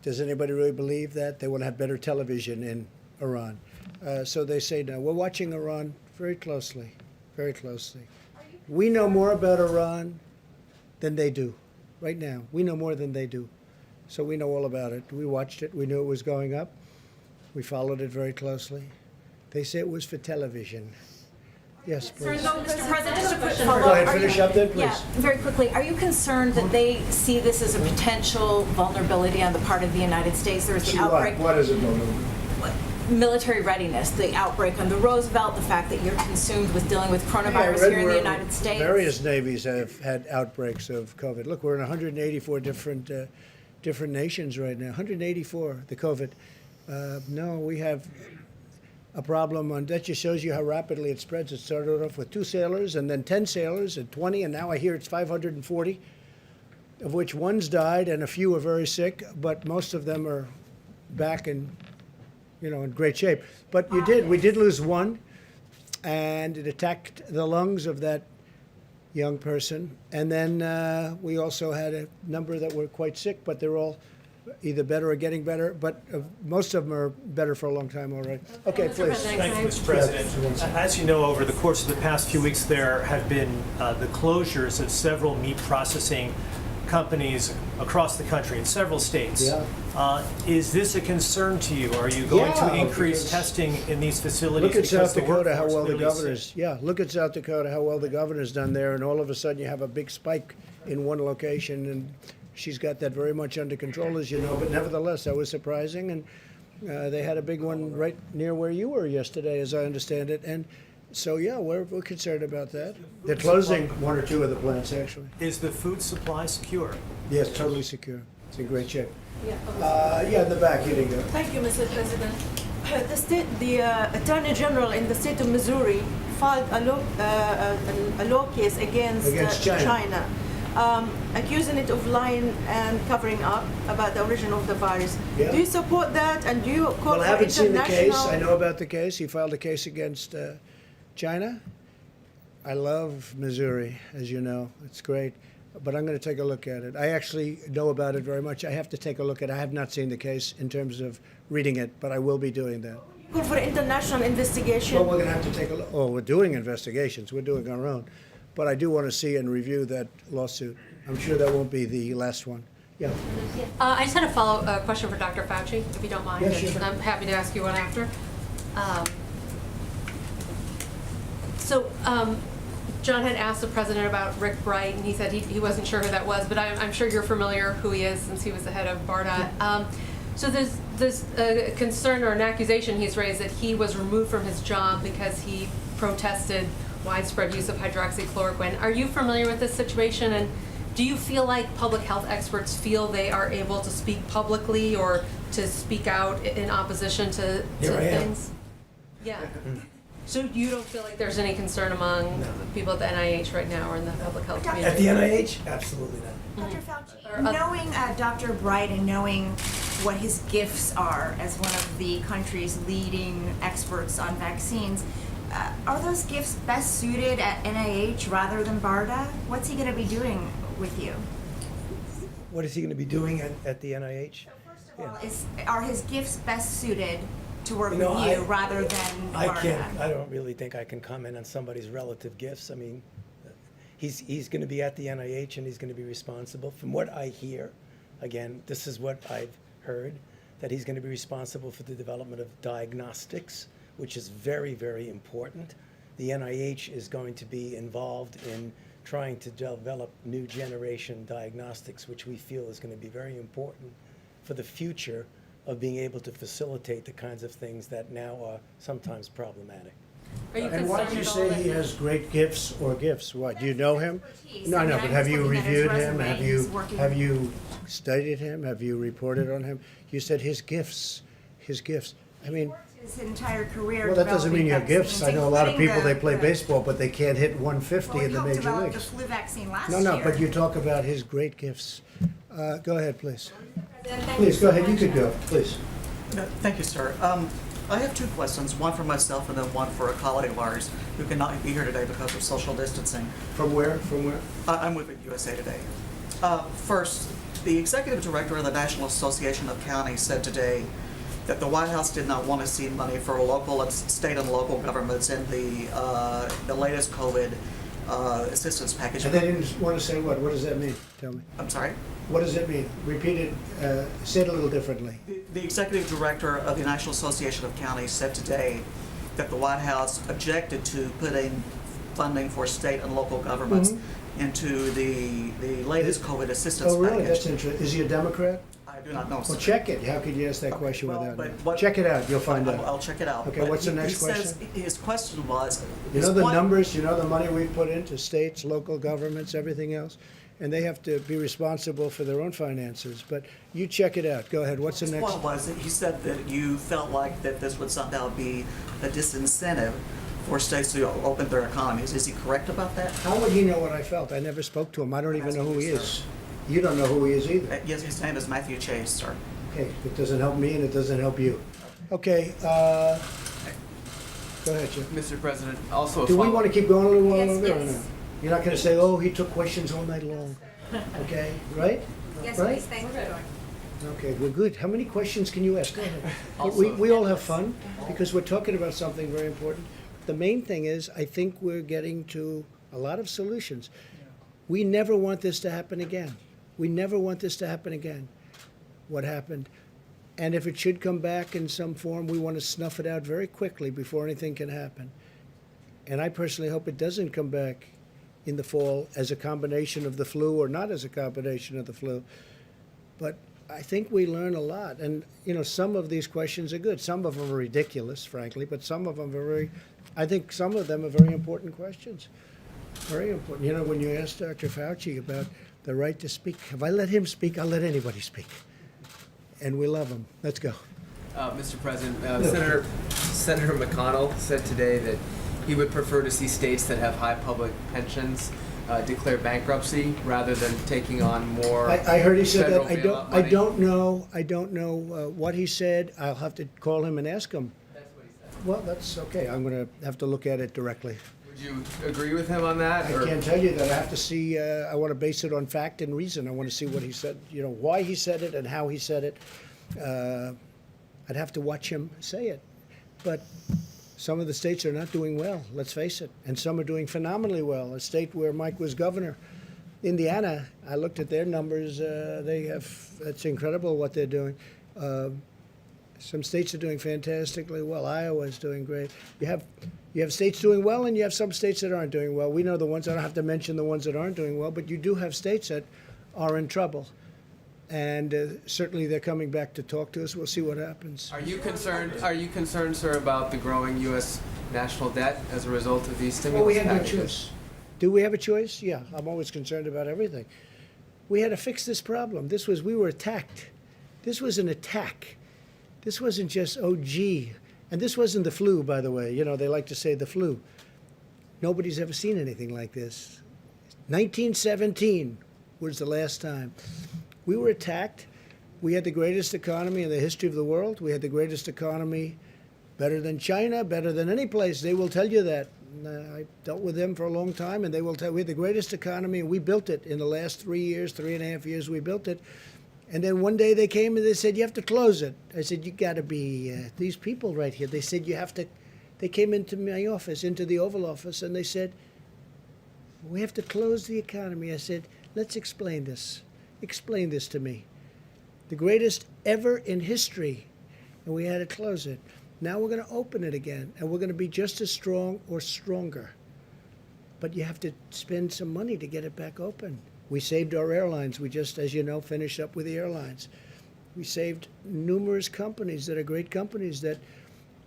Does anybody really believe that? They want to have better television in Iran. So they say no. We're watching Iran very closely, very closely. We know more about Iran than they do right now. We know more than they do. So we know all about it. We watched it. We knew it was going up. We followed it very closely. They say it was for television. Yes, please. Mr. President, just a quick Go follow-up. ahead, finish up then, please. Yeah, very quickly. Are you concerned that they see this as a potential vulnerability on the part of the United States? There was the outbreak. What is it, vulnerable? Military readiness, the outbreak on the Roosevelt, the fact that you're consumed with dealing with coronavirus here in the United States. Various navies have had outbreaks of COVID. Look, we're in 184 different nations right now. 184, the COVID. No, we have a problem on that. Just shows you how rapidly it spreads. It started off with 2 sailors, and then 10 sailors, and 20, and now I hear it's 540, of which one's died and a few are very sick, but most of them are back in great shape. But we did lose one, and it attacked the lungs of that young person. And then we also had a number that were quite sick, but they're all either better or getting better. But most of them are better for a long time already. Okay, please. Thank you, Mr. President. As you know, over the course of the past few weeks, there have been the closures of several meat processing companies across the country in several states. Yeah. Is this a concern to you? Are you going to increase testing in these facilities? Look at South Dakota, how well the governor's. Yeah, look at South Dakota, how well the governor's done there, and all of a sudden you have a big spike in one location, and she's got that very much under control, as you know. But nevertheless, that was surprising, and they had a big one right near where you were yesterday, as I understand it. And so, yeah, we're concerned about that. They're closing 1 or 2 of the plants, actually. Is the food supply secure? Yes, totally secure. It's in great shape. Yeah, in the back, here you go. Thank you, Mr. President. The Attorney General in the state of Missouri filed a law case against China, accusing it of lying and covering up about the origin of the virus. Yeah. Do you support that, and do you call Well, I for haven't seen the international... case. I know about the case. He filed a case against China. I love Missouri, as you know. It's great. But I'm going to take a look at it. I actually know about it very much. I have to take a look at it. I have not seen the case in terms of reading it, but I will be doing that. Call for international investigation. Well, we're going to have to take a look. Oh, we're doing investigations. We're doing our own. But I do want to see and review that lawsuit. I'm sure that won't be the last one. Yeah. I just had a follow-up question for Dr. Fauci, if you don't mind. Yeah, sure. I'm happy to ask you one after. John had asked the president about Rick Bright, and he said he wasn't sure who that was, but I'm sure you're familiar who he is since he was the head of BARDA. So there's a concern or an accusation he's raised that he was removed from his job because he protested widespread use of hydroxychloroquine. Are you familiar with this situation, and do you feel like public health experts feel they are able to speak publicly or to speak out in opposition to Here I am. things? Yeah. So you don't feel like there's any concern among people at the NIH right now or in the public health community? At the NIH? Absolutely not. Dr. Fauci, knowing Dr. Bright and knowing what his gifts are as one of the country's leading experts on vaccines, are those gifts best suited at NIH rather than BARDA? What's he going to be doing with you? What is he going to be doing at the NIH? Well, are his gifts best suited to work You know, with you I- rather than BARDA? I don't really think I can comment on somebody's relative gifts. I mean, he's going to be at the NIH and he's going to be responsible. From what I hear, again, this is what I've heard, that he's going to be responsible for the development of diagnostics, which is very, very important. The NIH is going to be involved in trying to develop new generation diagnostics, which we feel is going to be very important for the future of being able to facilitate the kinds of things that now are sometimes problematic. Are you And why do you concerned at all say he that- has great gifts or gifts? What, do you know him? No, I no, mean, but I'm have just you looking at his reviewed him? resume. He's working- Have you studied him? Have you reported on him? You said his gifts. I mean, His entire career. well, that doesn't mean you have developing gifts. I know a lot of vaccines, people, they play including baseball, but they can't hit 150 in the Well, he major helped develop the leagues. flu vaccine last No, year. no, but you talk about his great gifts. Go ahead, please. President, thank Please, you go so ahead, you much. could go, please. Thank you, sir. I have two questions, one for myself and then one for a colleague of ours who cannot be here today because of social distancing. From where? From where? I'm with USA Today. First, the executive director of the National Association of Counties said today that the White House did not want to see money for local and state and local governments in the latest COVID assistance package. And they didn't want to say what? What does that mean? Tell me. I'm sorry? What does it mean? Repeat it, say it a little differently. The executive director of the National Association of Counties said today that the White House objected to putting funding for state and local governments into the latest COVID assistance Oh, really? package. That's interesting. Is he a Democrat? I do not know, sir. Well, check it. How could you ask that question well, without but knowing? what- Check it out. You'll find out. I'll check it out. Okay, But what's the he next says question? his question was. You his know the point- numbers, you know the money we put into states, local governments, everything else? And they have to be responsible for their own finances. But you check it out. Go ahead. What's the His next? point was that he said that you felt like that this would somehow be a disincentive for states to open their economies. Is he correct about that? How would he know what I felt? I never spoke to him. I don't even know who he is. You don't know who he is either. Yes, his name is Matthew Chase, sir. Okay, it doesn't help me and it doesn't help you. Okay, go ahead, Jim. Mr. President, also a Do we follow- want to keep going a little while Yes, longer or yes. no? You're not going to say, oh, he took questions all night long. Okay, right? Yes, Right? please, thank you. Okay, well, good. How many questions can you ask? Go ahead. Also- We all have fun because we're talking about something very important. The main thing is, I think we're getting to a lot of solutions. We never want this to happen again. We never want this to happen again, what happened. And if it should come back in some form, we want to snuff it out very quickly before anything can happen. And I personally hope it doesn't come back in the fall as a combination of the flu or not as a combination of the flu. But I think we learn a lot. And, you know, some of these questions are good. Some of them are ridiculous, frankly, but some of them are very, I think some of them are very important questions. Very important. You know, when you asked Dr. Fauci about the right to speak, if I let him speak, I'll let anybody speak. And we love him. Let's go. Mr. President, Senator McConnell said today that he would prefer to see states that have high public pensions declare bankruptcy rather than taking on more. I heard he said that. federal bailout I money. don't know what he said. I'll have to call him and ask him. That's what he said. Well, that's okay. I'm going to have to look at it directly. Would you agree with him on that? I can't tell you that. I have to see, I want to base it on fact and reason. I want to see what he said, you know, why he said it and how he said it. I'd have to watch him say it. But some of the states are not doing well, let's face it. And some are doing phenomenally well. A state where Mike was governor, Indiana, I looked at their numbers. It's incredible what they're doing. Some states are doing fantastically well. Iowa's doing great. You have states doing well, and you have some states that aren't doing well. We know the ones. I don't have to mention the ones that aren't doing well, but you do have states that are in trouble. And certainly they're coming back to talk to us. We'll see what happens. Are you concerned, sir, about the growing U.S. national debt as a result of these stimulus Well, we had no packages? choice. Do we have a choice? Yeah, I'm always concerned about everything. We had to fix this problem. We were attacked. This was an attack. This wasn't just, oh, gee. And this wasn't the flu, by the way. You know, they like to say the flu. Nobody's ever seen anything like this. 1917 was the last time. We were attacked. We had the greatest economy in the history of the world. We had the greatest economy, better than China, better than any place. They will tell you that. I dealt with them for a long time, and they will tell you we had the greatest economy, and we built it in the last 3 years, 3.5 years, we built it. And then one day they came and they said, you have to close it. I said, you got to be, these people right here, they said, you have to, they came into my office, into the Oval Office, and they said, we have to close the economy. I said, let's explain this. Explain this to me. The greatest ever in history, and we had to close it. Now we're going to open it again, and we're going to be just as strong or stronger. But you have to spend some money to get it back open. We saved our airlines. We just, as you know, finished up with the airlines. We saved numerous companies that are great companies that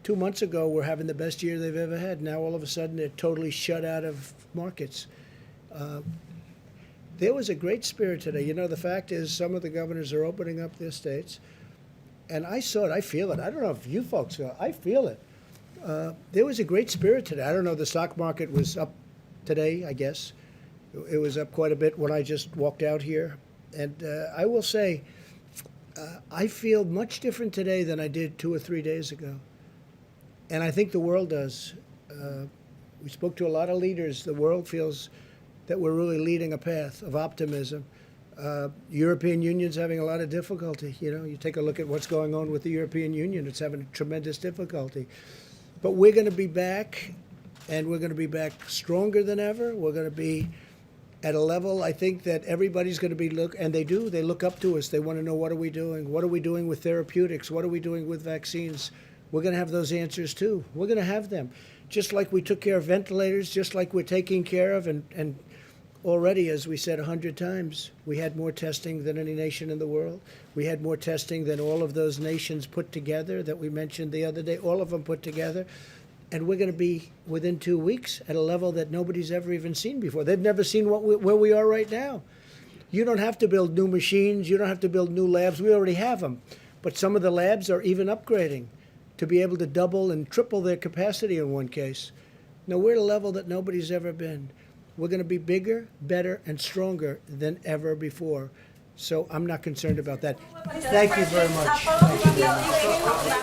2 months ago were having the best year they've ever had. Now all of a sudden they're totally shut out of markets. There was a great spirit today. You know, the fact is some of the governors are opening up their states. And I saw it. I feel it. I don't know if you folks feel it. I feel it. There was a great spirit today. I don't know. The stock market was up today, I guess. It was up quite a bit when I just walked out here. And I will say, I feel much different today than I did 2 or 3 days ago. And I think the world does. We spoke to a lot of leaders. The world feels that we're really leading a path of optimism. European Union's having a lot of difficulty. You know, you take a look at what's going on with the European Union. It's having tremendous difficulty. But we're going to be back, and we're going to be back stronger than ever. We're going to be at a level, I think, that everybody's going to be and they do. They look up to us. They want to know, what are we doing? What are we doing with therapeutics? What are we doing with vaccines? We're going to have those answers, too. We're going to have them. Just like we took care of ventilators, just like we're taking care of, and already, as we said 100 times, we had more testing than any nation in the world. We had more testing than all of those nations put together that we mentioned the other day, all of them put together. And we're going to be, within 2 weeks, at a level that nobody's ever even seen before. They've never seen where we are right now. You don't have to build new machines. You don't have to build new labs. We already have them. But some of the labs are even upgrading to be able to double and triple their capacity in one case. Now, we're at a level that nobody's ever been. We're going to be bigger, better, and stronger than ever before. So I'm not concerned about that. Thank you very much. Thank you very much.